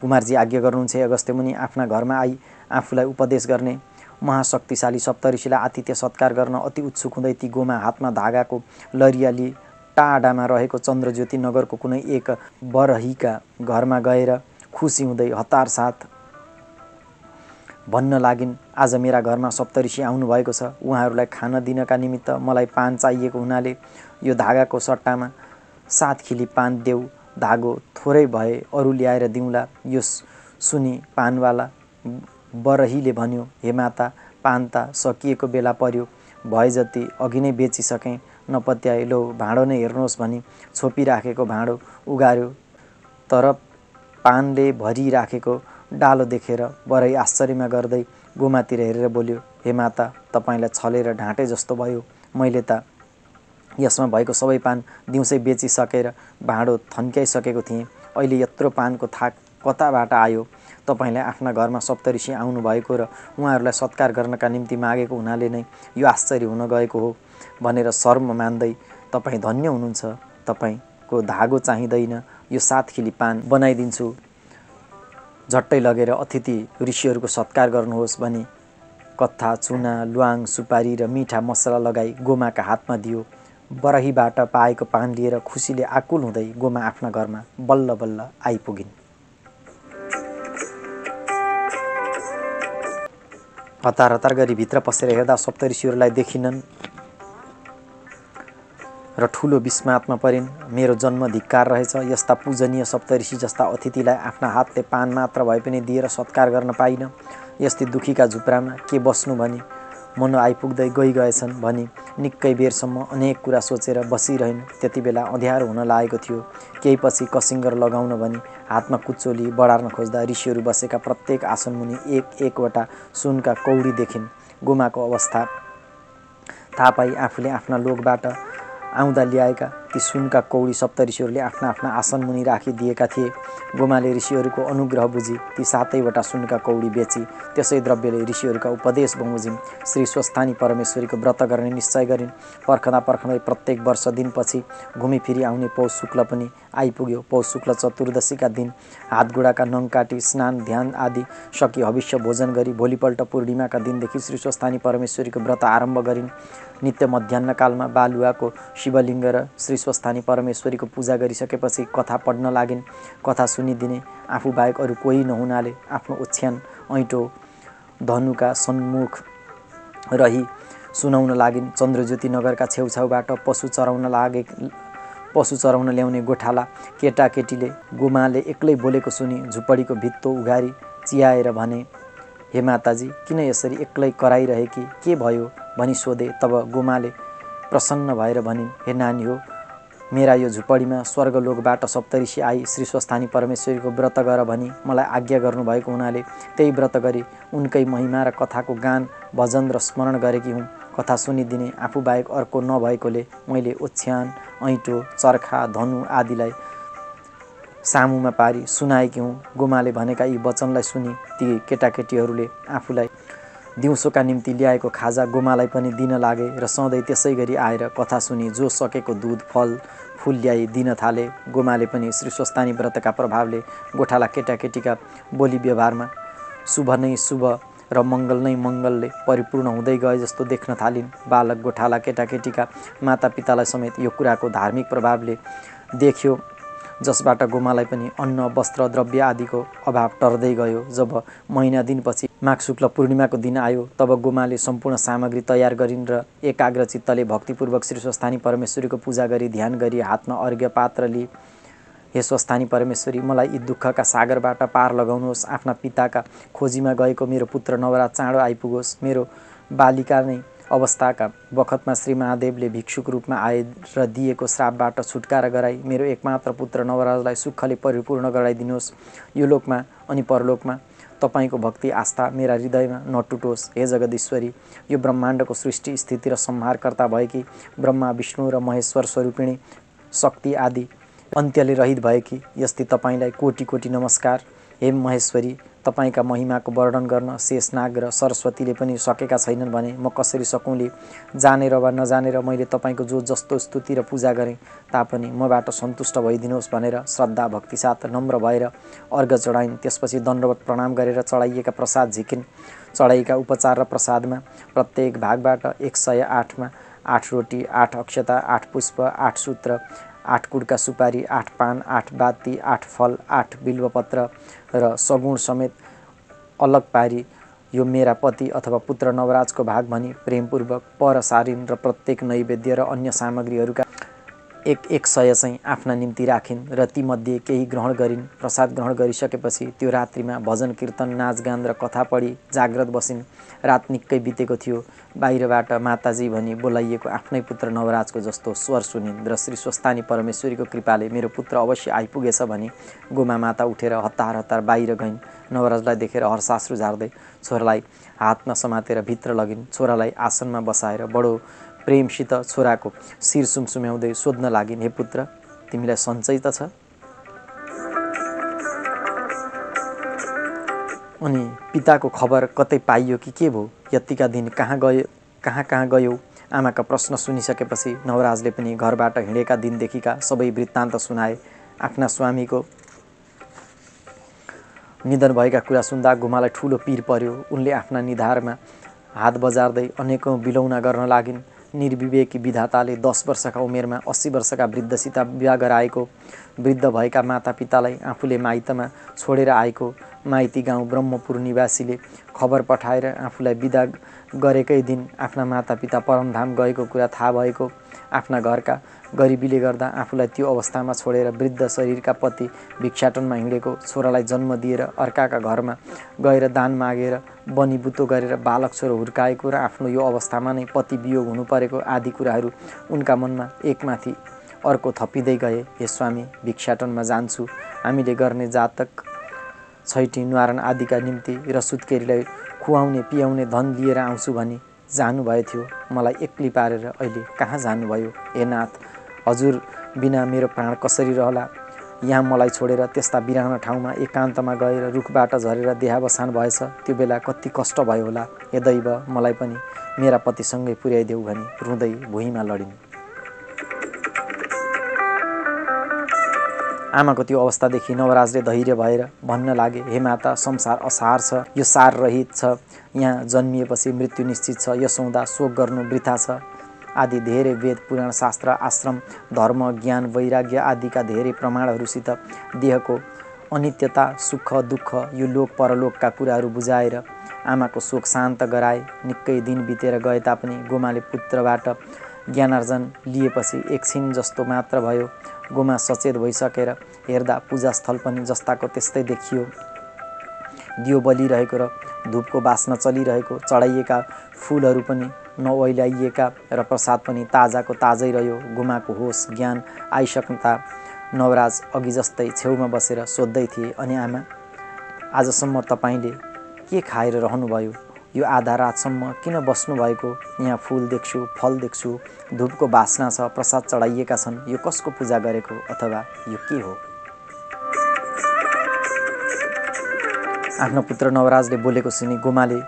कुमारजी आज्ञा गर्नुहुन्छ अगस्त्य मुनि आफ्ना घरमा आई आफूलाई उपदेश गर्ने महाशक्तिशाली सप्तऋषिलाई आतिथ्य सत्कार गर्न अति उत्सुक हुँदै ती गोमा हातमा धागाको लरिया लिई टाढामा रहेको चन्द्रज्योति नगरको कुनै एक बरहीका घरमा गएर खुसी हुँदै हतार साथ भन्न लागिन्, आज मेरा घरमा सप्तऋषि आउनुभएको छ। उहाँहरूलाई खान दिनका निमित्त मलाई पान चाहिएको हुनाले यो धागाको सट्टामा 7 खिली पान देऊ। धागो थोरै भए अरू ल्याएर दिउँला। यो सुनि पानवाला बरहीले भन्यो, हे माता, पान त सकिएको बेला पर्यो, भए जति अघि नै बेचिसकेँ, नपत्याए लो भाँडो नै हेर्नुहोस् भनी छोपिराखेको भाँडो उगार्यो। तर पानले भरिराखेको डालो देखेर बरही आश्चर्यमा गर्दै गोमातिर हेरेर बोल्यो, हे माता, तपाईँलाई छलेर ढाँटे जस्तो भयो। मैले त यसमा भएको सबै पान दिउँसै बेचिसकेर भाँडो थन्क्याइसकेको थिएँ। अहिले यत्रो पानको थाक कताबाट आयो? तपाईँलाई आफ्ना घरमा सप्तऋषि आउनुभएको र उहाँहरूलाई सत्कार गर्नका निम्ति मागेको हुनाले नै यो आश्चर्य हुन गएको हो भनेर शर्म मान्दै तपाईँ धन्य हुनुहुन्छ। तपाईँको धागो चाहिँदैन, यो 7 खिली पान बनाइदिन्छु, झट्टै लगेर अतिथि ऋषिहरूको सत्कार गर्नुहोस् भनी कत्था, चुना, ल्वाङ, सुपारी र मिठा मसला लगाई गोमाका हातमा दियो। बरहीबाट पाएको पान लिएर खुसीले आकुल हुँदै गोमा आफ्ना घरमा बल्ल बल्ल आइपुगिन्। हतार हतार गरी भित्र पसेर हेर्दा सप्तऋषिहरूलाई देखिनन् र ठुलो विस्मातमा परिन्। मेरो जन्म धिक्कार रहेछ, यस्ता पूजनीय सप्तऋषि जस्ता अतिथिलाई आफ्ना हातले पान मात्र भए पनि दिएर सत्कार गर्न पाइन। यस्तै दुखीका झुप्रामा के बस्नु भनी मन आइपुग्दै गइगएछन् भनी निकै बेरसम्म अनेक कुरा सोचेर बसिरहन्। त्यति बेला अँध्यारो हुन लागेको थियो। केही पछि कसिङ्गर लगाउन भनी हातमा कुचोली बढार्न खोज्दा ऋषिहरू बसेका प्रत्येक आसन मुनि एक एकवटा सुनका कौडी देखिन्। गोमाको अवस्था थाहा पाई आफूले आफ्ना लोकबाट आउँदा ल्याएका ती सुनका कौडी सप्तऋषिहरूले आफ्ना आफ्ना आसन मुनि राखिदिएका थिए। गोमाले ऋषिहरूको अनुग्रह बुझी ती 7वटा सुनका कौडी बेची त्यसै द्रव्यले ऋषिहरूका उपदेश बमोजिम श्री स्वस्थानी परमेश्वरीको व्रत गर्ने निश्चय गरिन्। पर्खँदा पर्खँदै प्रत्येक वर्ष दिनपछि घुमिफिरी आउने पौष शुक्ल पनि आइपुग्यो। पौष शुक्ल चतुर्दशीका दिन हातगोडाका नङ काटी स्नान ध्यान आदि सकि हविष्य भोजन गरी भोलिपल्ट पूर्णिमाका दिनदेखि श्री स्वस्थानी परमेश्वरीको व्रत आरम्भ गरिन्। नित्य मध्याह्न कालमा बालुवाको शिवलिङ्ग र श्री स्वस्थानी परमेश्वरीको पूजा गरिसकेपछि कथा पढ्न लागिन्। कथा सुनिदिने आफू बाहेक अरू कोही नहुनाले आफ्नो ओछ्यान ऐँटो धनुका सन्मुख रही सुनाउन लागिन्। चन्द्रज्योति नगरका छेउछाउबाट पशु चराउन ल्याउने गोठाला केटाकेटीले गोमाले एक्लै बोलेको सुनि झुपडीको भित्तो उघारी चियाएर भने, हे माताजी, किन यसरी एक्लै कराइरहेकी, के भयो भनी सोधे। तब गोमाले प्रसन्न भएर भनिन्, हे नानी हो, मेरा यो झुपडीमा स्वर्गलोकबाट सप्तऋषि आई श्री स्वस्थानी परमेश्वरीको व्रत गर भनी मलाई आज्ञा गर्नुभएको हुनाले त्यही व्रत गरी उनकै महिमा र कथाको गान भजन र स्मरण गरेकी हुँ। कथा सुनिदिने आफू बाहेक अर्को नभएकोले मैले ओछ्यान ऐँटो चर्खा धनु आदिलाई सामुमा पारी सुनाएकी हुँ। गोमाले भनेका यी वचनलाई सुनि ती केटाकेटीहरूले आफूलाई दिउँसोका निम्ति ल्याएको खाजा गोमालाई पनि दिन लागे र सधैँ त्यसै गरी आएर कथा सुनि जो सकेको दुध फल फुल ल्याई दिन थाले। गोमाले पनि श्री स्वस्थानी व्रतका प्रभावले गोठाला केटाकेटीका बोली व्यवहारमा शुभ नै शुभ र मङ्गल नै मङ्गलले परिपूर्ण हुँदै गए जस्तो देख्न थालिन्। बालक गोठाला केटाकेटीका मातापितालाई समेत यो कुराको धार्मिक प्रभावले जसबाट गोमालाई पनि अन्न वस्त्र द्रव्य आदिको अभाव टर्दै गयो। जब महिना दिनपछि माघ शुक्ल पूर्णिमाको दिन आयो तब गोमाले सम्पूर्ण सामग्री तयार गरिन् र एकाग्र चित्तले भक्तिपूर्वक श्री स्वस्थानी परमेश्वरीको पूजा गरी ध्यान गरी हातमा अर्घ्य पात्र लिई, हे स्वस्थानी परमेश्वरी, मलाई यी दुःखका सागरबाट पार लगाउनुहोस्। आफ्ना पिताका खोजीमा गएको मेरो पुत्र नवराज चाँडो आइपुगोस्। मेरो बालिका नै अवस्थाका बखतमा श्री महादेवले भिक्षुक रूपमा आए र दिएको श्रापबाट छुटकारा गराई मेरो एकमात्र पुत्र नवराजलाई सुखले परिपूर्ण गराइदिनुहोस्। यो लोकमा अनि परलोकमा तपाईको भक्ति आस्था मेरा हृदयमा नटुटोस्। हे जगदीश्वरी, यो ब्रह्माण्डको सृष्टि स्थिति र संहारकर्ता भएकी ब्रह्मा विष्णु र महेश्वर स्वरूपिणी शक्ति आदि अन्त्यले रहित भएकी यस्ती तपाईलाई कोटि कोटि नमस्कार। हे महेश्वरी, तपाईका महिमाको वर्णन गर्न शेषनाग र सरस्वतीले पनि सकेका छैनन् भने म कसरी सकौँले? जानेर वा नजानेर मैले तपाईको जो जस्तो स्तुति र पूजा गरेँ तापनि मबाट सन्तुष्ट भइदिनुहोस् भनेर श्रद्धा भक्ति साथ नम्र भएर अर्घ चढाइन्। त्यसपछि दण्डवत प्रणाम गरेर चढाइएका प्रसाद झिकिन्। चढाइएका उपचार र प्रसादमा प्रत्येक भागबाट 108मा 8 रोटी, 8 अक्षता, 8 पुष्प, 8 सूत्र, 8 कुडका सुपारी, 8 पान, 8 बाती, 8 फल, 8 बिल्वपत्र र सगुण समेत अलग पारी यो मेरा पति अथवा पुत्र नवराजको भाग भनी प्रेमपूर्वक पर सारिन् र प्रत्येक नैवेद्य र अन्य सामग्रीहरूका 100 चाहिँ आफ्ना निम्ति राखिन् र तीमध्ये केही ग्रहण गरिन्। प्रसाद ग्रहण गरिसकेपछि त्यो रात्रिमा भजन कीर्तन नाचगान र कथा पढी जाग्रत बसिन्। रात निकै बितेको थियो। बाहिरबाट माताजी भनी बोलाइएको आफ्नै पुत्र नवराजको जस्तो स्वर सुनिन् र श्री स्वस्थानी परमेश्वरीको कृपाले मेरो पुत्र अवश्य आइपुगेछ भनी गोमा माता उठेर हतार हतार बाहिर गइन्। नवराजलाई देखेर हर्षाश्रु झार्दै छोरालाई हातमा समातेर भित्र लगिन्। छोरालाई आसनमा बसाएर बडो प्रेमसित छोराको शिर सुमसुम्याउँदै सोध्न लागिन्, हे पुत्र, तिमीलाई सन्चै त छ? अनि पिताको खबर कतै पाइयो कि के भयो? यतिका दिन कहाँ गयो? आमाका प्रश्न सुनिसकेपछि नवराजले पनि घरबाट हिँडेका दिनदेखिका सबै वृत्तान्त सुनाए। आफ्ना स्वामीको निधन भएका कुरा सुन्दा गोमालाई ठुलो पीर पर्यो। उनले आफ्ना निधारमा हात बजार्दै अनेकौं बिलौना गर्न लागिन्। निर्विवेकी विधाताले 10 वर्षका उमेरमा 80 वर्षका वृद्धसित विवाह गराएको, वृद्ध भएका मातापितालाई आफूले माइतमा छोडेर आएको माइती गाउँ ब्रह्मपुर निवासीले खबर पठाएर आफूलाई विदा गरेकै दिन आफ्ना मातापिता परमधाम गएको कुरा थाहा भएको, आफ्ना घरका गरिबीले गर्दा आफूलाई त्यो अवस्थामा छोडेर वृद्ध शरीरका पति भिक्षाटनमा हिँडेको, छोरालाई जन्म दिएर अर्काका घरमा गएर दान मागेर बनिबुतो गरेर बालक छोरो हुर्काएको र आफ्नो यो अवस्थामा नै पति वियोग हुनु परेको आदि कुराहरू उनका मनमा एकमाथि अर्को थपिँदै गए। हे स्वामी, भिक्षाटनमा जान्छु, हामीले गर्ने जातक छैटी न्वारण आदिका निम्ति र सुत्केरीलाई खुवाउने पियाउने धन लिएर आउँछु भनी जानुभएको थियो। मलाई एक्लै पारेर अहिले कहाँ जानुभयो? हे नाथ, हजुर बिना मेरो प्राण कसरी रहला? यहाँ मलाई छोडेर त्यस्ता बिरानो ठाउँमा एकान्तमा गएर रुखबाट झरेर देहावसान भएछ, त्यो बेला कति कष्ट भयो होला। हे दैव, मलाई पनि मेरा पतिसँगै पुर्याइदेऊ भनी रुँदै भुइँमा लडिन्। आमाको त्यो अवस्थादेखि नवराजले धैर्य भएर भन्न लागे, हे माता, संसार असार छ, यो सार रहित छ, यहाँ जन्मिएपछि मृत्यु निश्चित छ, यसो हुँदा शोक गर्नु वृथा छ आदि धेरै वेद पुराण शास्त्र आश्रम धर्म ज्ञान वैराग्य आदिका धेरै प्रमाणहरूसित देहको अनित्यता सुख दुःख यो लोक परलोकका कुराहरू बुझाएर आमाको शोक शान्त गराए। निकै दिन बितेर गए तापनि गोमाले पुत्रबाट ज्ञानार्जन लिएपछि एकछिन जस्तो मात्र भयो गोमा सचेत भइसकेर हेर्दा पूजास्थल पनि जस्ताको त्यस्तै देखियो। दियो बलिरहेको र धूपको बास्ना चलिरहेको, चढाइएका फूलहरू पनि नओइलाइएका र प्रसाद पनि ताजाको ताजै रह्यो। गोमाको होस ज्ञान आइसक्दा नवराज अघि जस्तै छेउमा बसेर सोध्दै थिए, अनि आमा, आजसम्म तपाईँले के खाएर रहनुभयो? यो आधा रातसम्म किन बस्नुभएको? यहाँ फूल देख्छु, फल देख्छु, धूपको बास्ना छ, प्रसाद चढाइएका छन्, यो कसको पूजा गरेको अथवा यो के हो? आफ्नो पुत्र नवराजले बोलेको सुनि गोमाले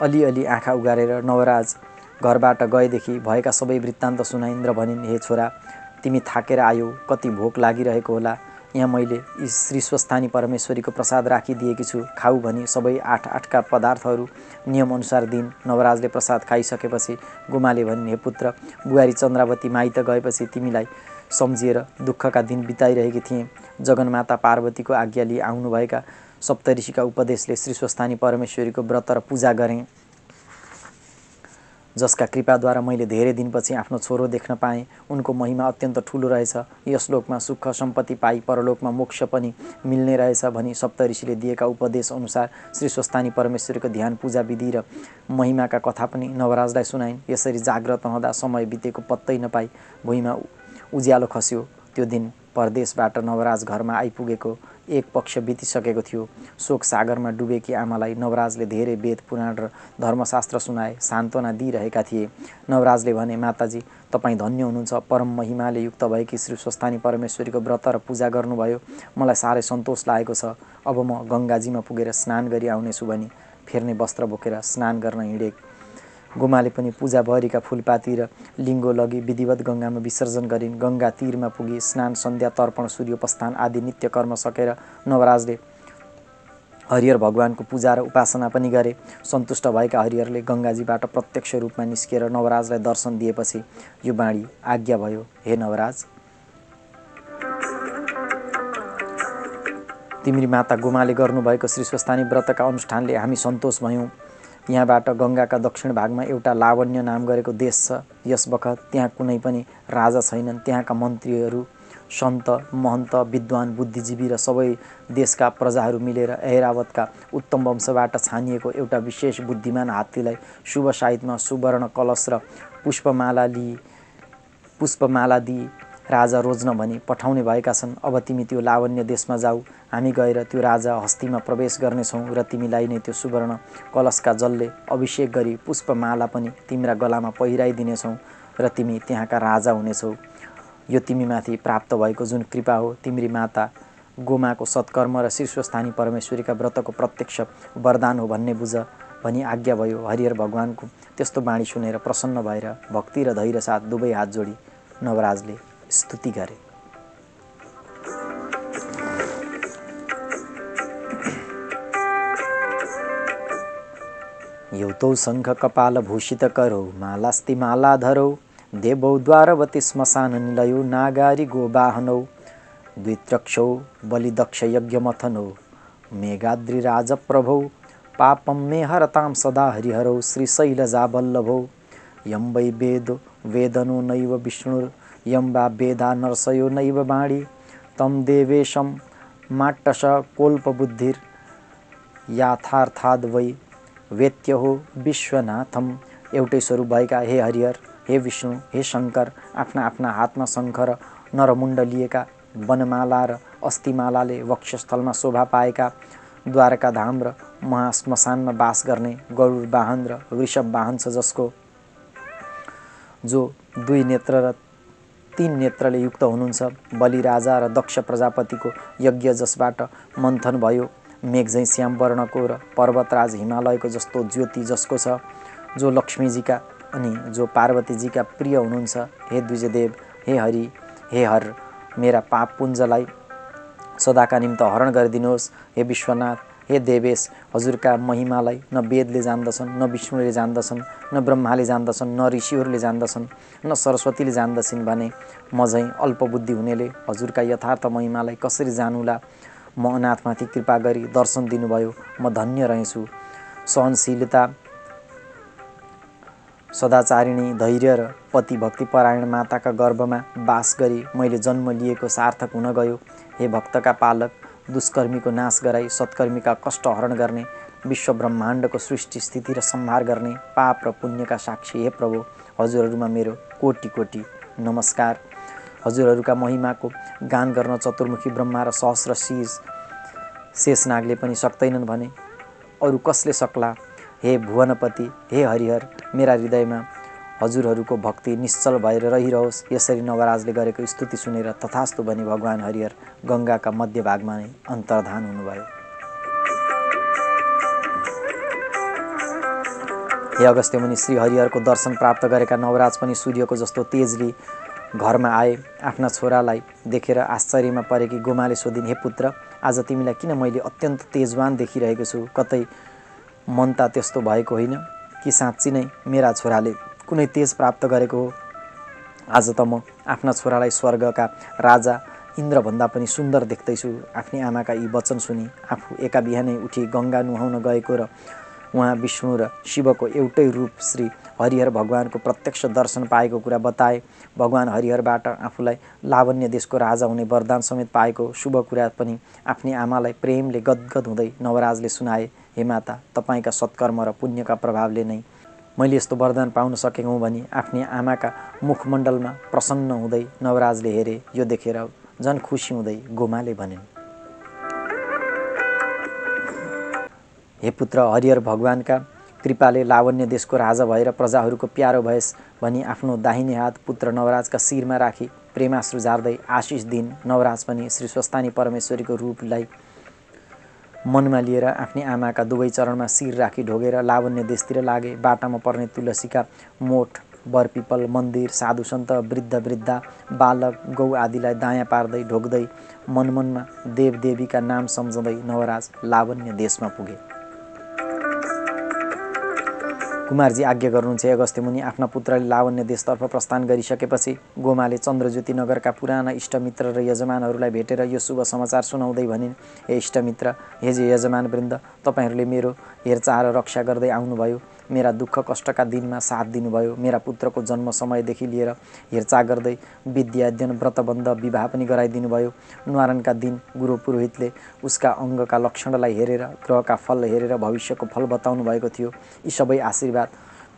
अलिअलि आँखा उगारेर नवराज घरबाट गएदेखि भएका सबै वृत्तान्त सुनाइन् र भनिन्, हे छोरा, तिमी थाकेर आयौ, कति भोक लागिरहेको होला, यहाँ मैले श्री स्वस्थानी परमेश्वरीको प्रसाद राखिदिएकी छु, खाऊ भनी सबै 8-8का पदार्थहरू नियमअनुसार दिइन्। नवराजले प्रसाद खाइसकेपछि गोमाले भनिन्, हे पुत्र, बुहारी चन्द्रावती माइत गएपछि तिमीलाई सम्झिएर दुःखका दिन बिताइरहेकी थिएँ। जगन्माता पार्वतीको आज्ञा लिई आउनुभएका सप्तऋषिका उपदेशले श्री स्वस्थानी परमेश्वरीको व्रत र पूजा गरेँ, जसका कृपाद्वारा मैले धेरै दिनपछि आफ्नो छोरो देख्न पाएँ। उनको महिमा अत्यन्त ठुलो रहेछ। यस लोकमा सुख सम्पत्ति पाई परलोकमा मोक्ष पनि मिल्ने रहेछ भनी सप्तऋषिले दिएका उपदेश अनुसार श्री स्वस्थानी परमेश्वरीको ध्यान पूजा विधि र महिमाका कथा पनि नवराजलाई सुनाइन्। यसरी जाग्रत रहँदा समय बितेको पत्तै नपाई भुइँमा उज्यालो खस्यो। त्यो दिन परदेशबाट नवराज घरमा आइपुगेको एक पक्ष बितिसकेको थियो। शोक सागरमा डुबेकी आमालाई नवराजले धेरै वेद पुराण र धर्मशास्त्र सुनाए, सान्त्वना दिइरहेका थिए। नवराजले भने, माताजी तपाईँ धन्य हुनुहुन्छ। परम महिमाले युक्त भएकी श्री स्वस्थानी परमेश्वरीको व्रत र पूजा गर्नुभयो। मलाई साह्रै सन्तोष लागेको छ। अब म गङ्गाजीमा पुगेर स्नान गरी आउनेछु भनी फेर्ने वस्त्र बोकेर स्नान गर्न हिँडे। गोमाले पनि पूजाभरिका फुलपाती र लिङ्गो लगी विधिवत गङ्गामा विसर्जन गरिन्। गङ्गा तीरमा पुगी स्नान, सन्ध्या, तर्पण, सूर्योपस्थान आदि नित्य कर्म सकेर नवराजले हरिहर भगवानको पूजा र उपासना पनि गरे। सन्तुष्ट भएका हरिहरले गङ्गाजीबाट प्रत्यक्ष रूपमा निस्किएर नवराजलाई दर्शन दिएपछि यो बाणी आज्ञा भयो, हे नवराज, तिम्री माता गोमाले गर्नुभएको श्री स्वस्थानी व्रतका अनुष्ठानले हामी सन्तोष भयौँ। यहाँबाट गङ्गाका दक्षिण भागमा एउटा लावण्य नाम गरेको देश छ। यस बखत त्यहाँ कुनै पनि राजा छैनन्। त्यहाँका मन्त्रीहरू, सन्त, महन्त, विद्वान, बुद्धिजीवी र सबै देशका प्रजाहरू मिलेर ऐरावतका उत्तम वंशबाट छानिएको एउटा विशेष बुद्धिमान हात्तीलाई शुभ साइतमा सुवर्ण कलश र पुष्पमाला दिई राजा रोज्न भनी पठाउने भएका छन्। अब तिमी त्यो लावण्य देशमा जाऊ। हामी गएर त्यो राजा हस्तीमा प्रवेश गर्नेछौँ र तिमीलाई नै त्यो सुवर्ण कलशका जलले अभिषेक गरी पुष्पमाला पनि तिम्रा गलामा पहिराइदिनेछौँ र तिमी त्यहाँका राजा हुनेछौ। यो तिमीमाथि प्राप्त भएको जुन कृपा हो, तिम्री माता गोमाको सत्कर्म र श्री स्वस्थानी परमेश्वरीका व्रतको प्रत्यक्ष वरदान हो भन्ने बुझ भनी आज्ञा भयो। हरिहर भगवानको त्यस्तो बाणी सुनेर प्रसन्न भएर भक्ति र धैर्य साथ दुवै हात जोडी नवराजले स्तुति गरे। यौतौ शङ्ख कपाल भूषित करौ, मालास्ति मालाधरौ, देवौ द्वारवती श्मशान निलयौ, नागारी गोवाहनौ, द्वित्रक्षौ बलिदक्ष यज्ञमथनौ, मेघाद्रि राजप्रभौ, पापं मे हरतां सदा हरिहरौ, श्रीशैलजा वल्लभौ, यं वै वेदनो नैव विष्णुर्, यं वा वेदा नरसयो नैव वाणी, तं देवेशं माट्टश कोल्पबुद्धिर्, याथार्थाद् वै वेत्यहो विश्वनाथम। एउटै स्वरूप भएका हे हरिहर, हे विष्णु, हे शङ्कर, आफ्ना आफ्ना हातमा शङ्ख र नरमुण्ड लिएका, वनमाला र अस्थिमालाले वक्षस्थलमा शोभा पाएका, द्वारकाधाम र महाश्मशानमा वास गर्ने, गरुड वाहन र वृषभ वाहन छ, जसको जो 2 नेत्र र 3 नेत्रले युक्त हुनुहुन्छ, बलि राजा र दक्ष प्रजापतिको यज्ञ जसबाट मन्थन भयो, मेघझैँ श्याम वर्णको र पर्वतराज हिमालयको जस्तो ज्योति जसको छ, जो लक्ष्मीजीका अनि जो पार्वतीजीका प्रिय हुनुहुन्छ, हे द्विजदेव, हे हरि, हे हर, मेरा पाप पुञ्जलाई सदाका निम्ति हरण गरिदिनुहोस्। हे विश्वनाथ, हे देवेश, हजुरका महिमालाई न वेदले जान्दछन्, न विष्णुले जान्दछन्, न ब्रह्माले जान्दछन्, न ऋषिहरूले जान्दछन्, न सरस्वतीले जान्दछन् भने म झैँ अल्पबुद्धि हुनेले हजुरका यथार्थ महिमालाई कसरी जानुला। म अनाथमाथि कृपा गरी दर्शन दिनुभयो, म धन्य रहेछु। सहनशीलता, सदाचारिणी, धैर्य र पति भक्तिपरायण माताका गर्भमा वास गरी मैले जन्म लिएको सार्थक हुन गयो। हे भक्तका पालक, दुष्कर्मीको नाश गराई सत्कर्मीका कष्ट हरण गर्ने, विश्व ब्रह्माण्डको सृष्टि स्थिति र संहार गर्ने, पाप र पुण्यका साक्षी हे प्रभु, हजुरहरूमा मेरो कोटि कोटि नमस्कार। हजुरहरूका महिमाको गान गर्न चतुर्मुखी ब्रह्मा र सहस्र शीर्ष शेषनागले पनि सक्दैनन् भने अरू कसले सक्ला। हे भुवनपति, हे हरिहर, मेरा हृदयमा हजुरहरूको भक्ति निश्चल भएर रहिरहोस्। यसरी नवराजले गरेको स्तुति सुनेर तथास्तु भनी भगवान हरिहर गङ्गाका मध्यभागमा नै अन्तर्धान हुनुभयो। हे अगस्त्य मुनि, श्री हरिहरको दर्शन प्राप्त गरेका नवराज पनि सूर्यको जस्तो तेजले घरमा आए। आफ्ना छोरालाई देखेर आश्चर्यमा परेकी गोमाले सोधिन्, हे पुत्र, आज तिमीलाई किन मैले अत्यन्त तेजवान देखिरहेको छु? कतै मनता त्यस्तो भएको होइन कि साँच्ची नै मेरा छोराले कुनै तेज प्राप्त गरेको हो? आज त म आफ्ना छोरालाई स्वर्गका राजा इन्द्रभन्दा पनि सुन्दर देख्दैछु। आफ्नी आमाका यी वचन सुनि आफू एका बिहानै उठी गङ्गा नुहाउन गएको र उहाँ विष्णु र शिवको एउटै रूप श्री हरिहर भगवानको प्रत्यक्ष दर्शन पाएको कुरा बताए। भगवान हरिहरबाट आफूलाई लावण्य देशको राजा हुने वरदान समेत पाएको शुभ कुरा पनि आफ्नी आमालाई प्रेमले गदगद हुँदै नवराजले सुनाए। हे माता, तपाईँका सत्कर्म र पुण्यका प्रभावले नै मैले यस्तो वरदान पाउन सकेको हुँ भनी आफ्नी आमाका मुखमण्डलमा प्रसन्न हुँदै नवराजले हेरे। यो देखेर झन् खुसी हुँदै गोमाले भनिन्, हे पुत्र, हरिहर भगवानका कृपाले लावण्य देशको राजा भएर प्रजाहरूको प्यारो भएस भनी आफ्नो दाहिने हात पुत्र नवराजका शिरमा राखी प्रेमाश्रु झार्दै आशिष दिन नवराज पनि श्री स्वस्थानी परमेश्वरीको रूपलाई मनमा लिएर आफ्नी आमाका दुवै चरणमा शिर राखी ढोगेर लावण्य देशतिर लागे। बाटामा पर्ने तुलसीका मोठ, बरपिपल, मन्दिर, साधुसन्त, वृद्ध वृद्धा, बालक, गौ आदिलाई दायाँ पार्दै ढोग्दै मनमनमा देवदेवीका नाम सम्झँदै नवराज लावण्य देशमा पुगे। कुमारजी आज्ञा गर्नुहुन्छ हे अगस्त्य मुनि। आफ्ना पुत्रले लावण्य देशतर्फ प्रस्थान गरिसकेपछि गोमाले चन्द्रज्योति नगरका पुराना इष्टमित्र र यजमानहरूलाई भेटेर यो शुभ समाचार सुनाउँदै भनिन्, हे इष्टमित्र, हे जे यजमान वृन्द, तपाईँहरूले मेरो हेरचाह र रक्षा गर्दै आउनुभयो। मेरा दुःख कष्टका दिनमा साथ दिनुभयो। मेरा पुत्रको जन्म समयदेखि लिएर हेरचाह गर्दै विद्याध्ययन, व्रतबन्ध, विवाह पनि गराइदिनु भयो। न्वारानका दिन गुरु पुरोहितले उसका अङ्गका लक्षणलाई हेरेर, ग्रहका फल हेरेर भविष्यको फल बताउनु भएको थियो। यी सबै आशीर्वाद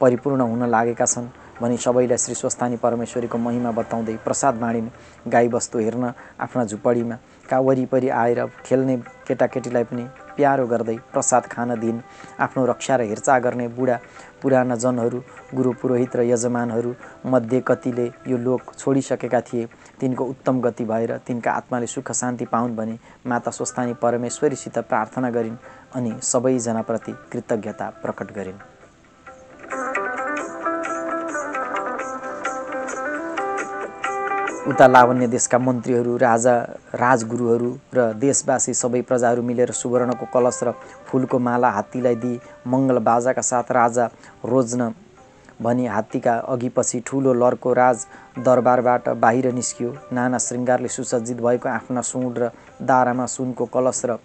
परिपूर्ण हुन लागेका छन् भनी सबैलाई श्री स्वस्थानी परमेश्वरीको महिमा बताउँदै प्रसाद बाँडिन्। गाईबस्तु हेर्न आफ्ना झुपडीमा का वरिपरि आएर खेल्ने केटाकेटीलाई पनि प्यारो गर्दै प्रसाद खान दिइन्। आफ्नो रक्षा र हेरचाह गर्ने बुढा पुराना जनहरू, गुरु पुरोहित र यजमानहरू मध्ये कतिले यो लोक छोडिसकेका थिए। तिनको उत्तम गति भएर तिनका आत्माले सुख शान्ति पाउन् भनी माता स्वस्थानी परमेश्वरीसित प्रार्थना गरिन् अनि सबैजनाप्रति कृतज्ञता प्रकट गरिन्। उता लावण्य देशका मन्त्रीहरू, राजा, राजगुरुहरू र देशवासी सबै प्रजाहरू मिलेर सुवर्णको कलश र फुलको माला हात्तीलाई दिई मङ्गल बाजाका साथ राजा रोज्न भनी हात्तीका अघिपछि ठुलो लर्को राज दरबारबाट बाहिर निस्कियो। नाना श्रृङ्गारले सुसज्जित भएको आफ्ना सुँड र दारामा सुनको कलश र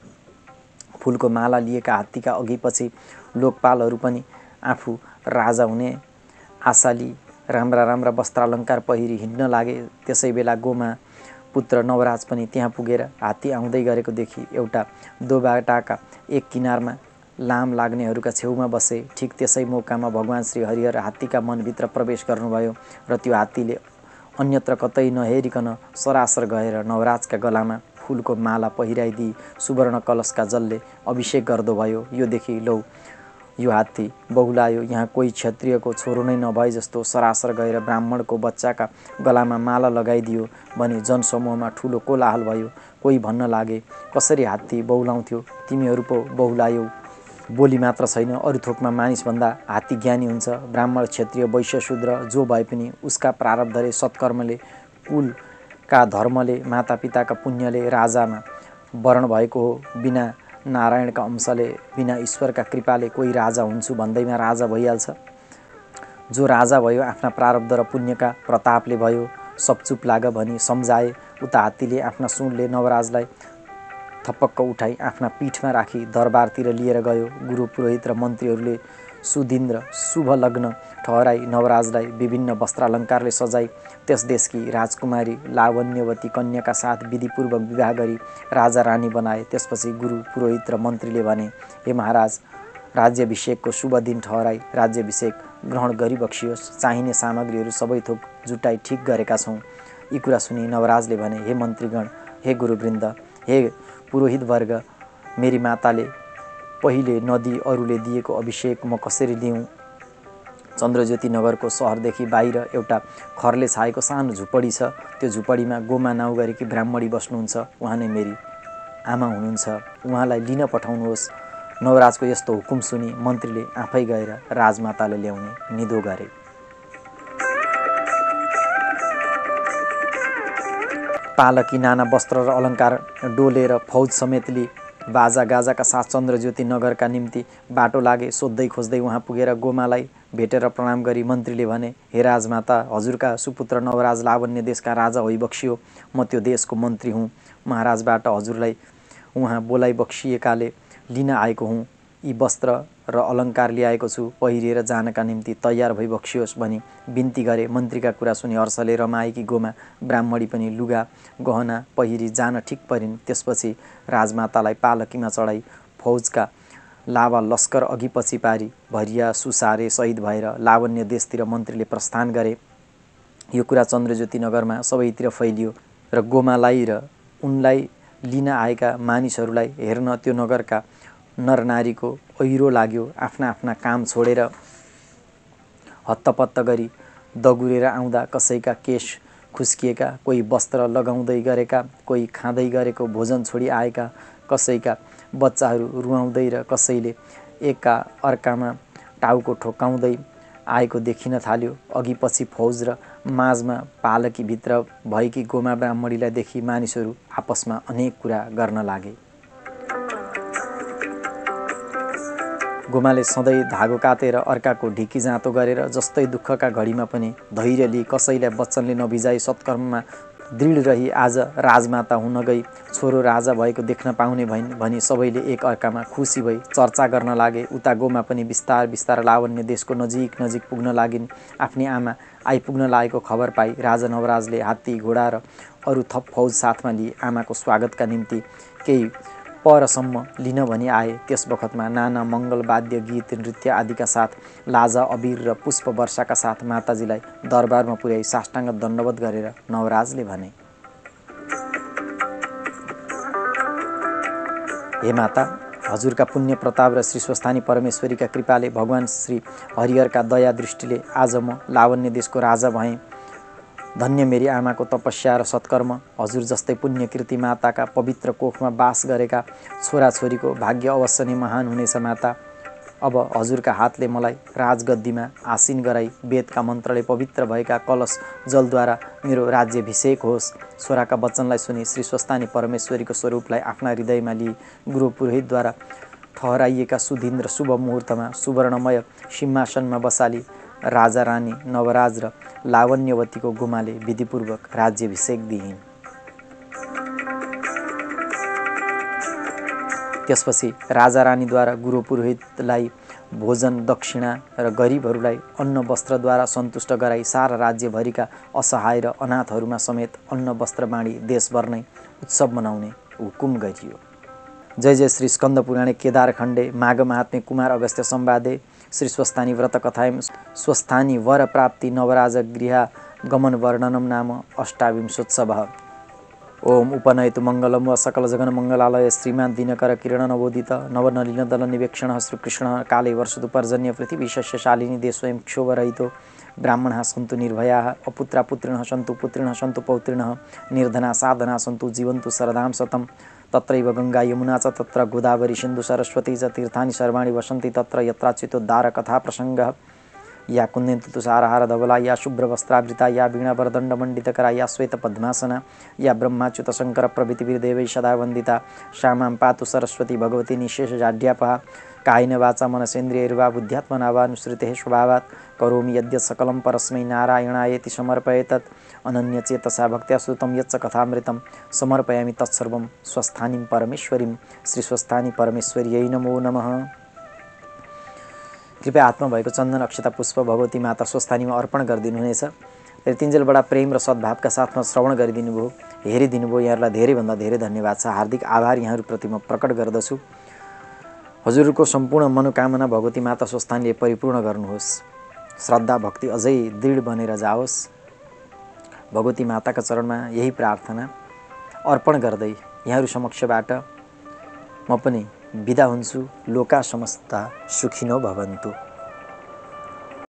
फुलको माला लिएका हात्तीका अघिपछि लोकपालहरू पनि आफू राजा हुने आशाली राम्रा राम्रा वस्त्रालङ्कार पहिरी हिँड्न लागे। त्यसै बेला गोमा पुत्र नवराज पनि त्यहाँ पुगेर हात्ती आउँदै गरेको देखि एउटा दोबाटाका एक किनारमा लाम लाग्नेहरूका छेउमा बसे। ठिक त्यसै मौकामा भगवान श्री हरिहर हात्तीका मनभित्र प्रवेश गर्नुभयो र त्यो हात्तीले अन्यत्र कतै नहेरिकन सरासर गएर नवराजका गलामा फुलको माला पहिराइदिई सुवर्ण कलशका जलले अभिषेक गर्दो भयो। यो देखि लौ यो हात्ती बहुलायो, यहाँ कोही क्षत्रियको छोरो नै नभए जस्तो सरासर गएर ब्राह्मणको बच्चाका गलामा माला लगाइदियो भनी जनसमूहमा ठुलो कोलाहल भयो। कोही भन्न लागे, कसरी हात्ती बहुलाउँथ्यो, तिमीहरू पो बहुलायौ। बोली मात्र छैन, अरू थोकमा मानिसभन्दा हात्ती ज्ञानी हुन्छ। ब्राह्मण, क्षत्रिय, वैश्य, शूद्र जो भए पनि उसका प्रारब्धले, सत्कर्मले, कुलका धर्मले, मातापिताका पुण्यले राजामा वर्ण भएको हो। बिना नारायणका अंशले, बिना ईश्वरका कृपाले कोही राजा हुन्छु भन्दैमा राजा भइहाल्छ। जो राजा भयो आफ्ना प्रारब्ध र पुण्यका प्रतापले भयो। सब चुप लाग भनी सम्झाए। उता हात्तीले आफ्ना सुँडले नवराजलाई थपक्क उठाई आफ्ना पीठमा राखी दरबारतिर लिएर गयो। गुरु पुरोहित र मन्त्रीहरूले सुदिन र शुभ लग्न ठहराई नवराजलाई विभिन्न वस्त्रालङ्कारले सजाई त्यस देशकी राजकुमारी लावण्यवती कन्याका साथ विधिपूर्वक विवाह गरी राजा रानी बनाए। त्यसपछि गुरु पुरोहित र मन्त्रीले भने, हे महाराज, राज्याभिषेकको शुभ दिन ठहराई राज्याभिषेक ग्रहण गरिबक्सियोस्। चाहिने सामग्रीहरू सबै थोक जुटाई ठिक गरेका छौँ। यी कुरा सुनि नवराजले भने, हे मन्त्रीगण, हे गुरुवृन्द, हे पुरोहितवर्ग, मेरी माताले पहिले नदी अरूले दिएको अभिषेक म कसरी दिउँ? चन्द्रज्योति नगरको सहरदेखि बाहिर एउटा खरले छाएको सानो झुपडी छ। त्यो झुपडीमा गोमा नाउँ गरेकी ब्राह्मणी बस्नुहुन्छ। उहाँ नै मेरी आमा हुनुहुन्छ। उहाँलाई लिन पठाउनुहोस्। नवराजको यस्तो हुकुम सुनि मन्त्रीले आफै गएर राजमाताले ल्याउने निधो गरे। पालकी नाना वस्त्र र अलङ्कार डोलेर फौज समेत लिई बाजागाजाका साथ चन्द्रज्योति नगरका निम्ति बाटो लागे। सोध्दै खोज्दै उहाँ पुगेर गोमालाई भेटेर प्रणाम गरी मन्त्रीले भने, हे राजमाता, हजुरका सुपुत्र नवराज लावण्य देशका राजा होइ बक्सियो। म त्यो देशको मन्त्री हुँ। महाराजबाट हजुरलाई उहाँ बोलाइ बक्सिएकाले लिन आएको हुँ। यी वस्त्र र अलङ्कार ल्याएको छु, पहिरिएर जानका निम्ति तयार भई बक्सियोस् भनी बिन्ती गरे। मन्त्रीका कुरा सुनि हर्षले रमाएकी गोमा ब्राह्मणी पनि लुगा गहना पहिरी जान ठिक परिन्। त्यसपछि राजमातालाई पालकीमा चढाई फौजका लावा लस्कर अघि पछि पारी भरिया सुसारे सहित भएर लावण्य देशतिर मन्त्रीले प्रस्थान गरे। यो कुरा चन्द्रज्योति नगरमा सबैतिर फैलियो र गोमालाई र उनलाई लिन आएका मानिसहरूलाई हेर्न त्यो नगरका नरनारीको ऐरो लाग्यो। आफ्ना आफ्ना काम छोडेर हत्तपत्त गरी दगुरेर आउँदा कसैका केश खुस्किएका, कोही वस्त्र लगाउँदै गरेका, कोही खाँदै गरेको भोजन छोडी आएका, कसैका बच्चाहरू रुवाउँदै र कसैले एका अर्कामा टाउको ठोक्काउँदै आएको देखिन थाल्यो। अघि पछि फौज र माझमा पालकीभित्र भएकी गोमा ब्राह्मणीलाई देखि मानिसहरू आपसमा अनेक कुरा गर्न लागे। गोमाले सधैँ धागो कातेर अर्काको ढिकी जाँतो गरेर जस्तै दुःखका घडीमा पनि धैर्य लिई कसैलाई वचनले नभिजाई सत्कर्ममा दृढ रही आज राजमाता हुन गई छोरो राजा भएको देख्न पाउने भइन् भनी सबैले एक अर्कामा खुसी भई चर्चा गर्न लागे। उता गोमा पनि बिस्तार बिस्तार लावण्य देशको नजिक नजिक पुग्न लागिन्। आफ्नी आमा आइपुग्न लागेको खबर पाई राजा नवराजले हात्ती घोडा र अरू थप फौज साथमा लिए आमाको स्वागतका निम्ति केही परसम्म लिन भनी आए। त्यस बखतमा नाना मङ्गल वाद्य गीत नृत्य आदिका साथ लाजा अबिर र पुष्प वर्षाका साथ माताजीलाई दरबारमा पुर्याई साष्टाङ्ग दण्डवत गरेर नवराजले भने, हे माता, हजुरका पुण्य प्रताप र श्री स्वस्थानी परमेश्वरीका कृपाले भगवान श्री हरिहरका दया दृष्टिले आज म लावण्य देशको राजा भएँ। धन्य मेरी आमाको तपस्या र सत्कर्म। हजुर जस्तै पुण्यकृति माताका पवित्र कोखमा बास गरेका छोराछोरीको भाग्य अवश्य नै महान हुनेछ माता। अब हजुरका हातले मलाई राजगद्दीमा आसीन गराई वेदका मन्त्रले पवित्र भएका कलश जलद्वारा मेरो राज्याभिषेक होस्। छोराका वचनलाई सुनि श्री स्वस्थानी परमेश्वरीको स्वरूपलाई आफ्ना हृदयमा लिई गुरु पुरोहितद्वारा ठहराइएका सुदिन र शुभ मुहुर्तमा सुवर्णमय सिंहासनमा बसाली राजा रानी नवराज र लावण्यवतीको गोमाले विधिपूर्वक राज्याभिषेक दिइन्। त्यसपछि राजा रानीद्वारा गुरु पुरोहितलाई भोजन दक्षिणा र गरिबहरूलाई अन्न वस्त्रद्वारा सन्तुष्ट गराई सारा राज्यभरिका असहाय र अनाथहरूमा समेत अन्न वस्त्र बाँडी देशभर नै उत्सव मनाउने हुकुम गरियो। जय जय श्री स्कन्द पुराणे केदार खण्डे माघ महात्म्य कुमार अगस्त्य संवादे श्री स्वस्थानी व्रत कथायं स्वस्थानी वर प्राप्ति नवराज गृहा गमन वर्णनम नाम अष्टाविंशोत्सवः। ओम उपनयतु मंगलम व सकल जगन मंगलालय श्रीमान दिनकर किरण नवोदित नवनलिन दल निवेक्षण श्रीकृष्ण काले वर्षतु पर्जन्य पृथ्वी शस्यशालिनी देशोऽयं क्षोभरहितो ब्राह्मणाः सन्तु निर्भयाः अपुत्रा पुत्रिणः सन्तु पुत्रिणः सन्तु पौत्रिणः निर्धना साधना सन्तु जीवन्तु शरदां शतम्। तत्रैव गंगा यमुना च तत्र गोदावरी सिन्धु सरस्वती च तीर्थानि सर्वाणि वसन्ति तत्र यत्राच्युतोद्धार कथा प्रसंगः। या कुन्देन्तु तुषारहार धवला या शुभ्रवस्त्रावृता या वीणावरदण्डमण्डितकरा या श्वेतपद्मासना या ब्रह्माच्युत शंकर प्रभृतिभिर्देवैः सदा वन्दिता सा मां पातु सरस्वती भगवती निःशेषजाड्यापहा। कायेन वाचा मनसेन्द्रियैर्वा बुद्ध्यात्मना वा नुसृतेः स्वभावात् करोमि यद्यत् सकलं परस्मै नारायणायेति समर्पयेतत् अनन्यचेतसा भक्त्या श्रुतं यच्च कथामृतं समर्पयामि तत्सर्वं स्वस्थानीं परमेश्वरीं श्री स्वस्थानी परमेश्वर्यै नमो नमः। कृपया हातमा भएको चन्दन अक्षता पुष्प भगवती माता स्वस्थानीमा अर्पण गरिदिनुहुनेछ। तिनजेल बडा प्रेम र सद्भावका साथमा श्रवण गरिदिनु भयो, हेरिदिनु भयो। यहाँहरूलाई धेरैभन्दा धेरै धन्यवाद छ। हार्दिक आभार यहाँहरूप्रति म प्रकट गर्दछु। हजुरको सम्पूर्ण मनोकामना भगवती माता स्वस्थानीले परिपूर्ण गर्नुहोस्। श्रद्धा भक्ति अझै दृढ बनेर जाओस्। भगवती माताका चरणमा यही प्रार्थना अर्पण गर्दै यहाँहरू समक्षबाट म पनि बिदा हुन्छु। लोका समस्ता सुखिनो भवन्तु।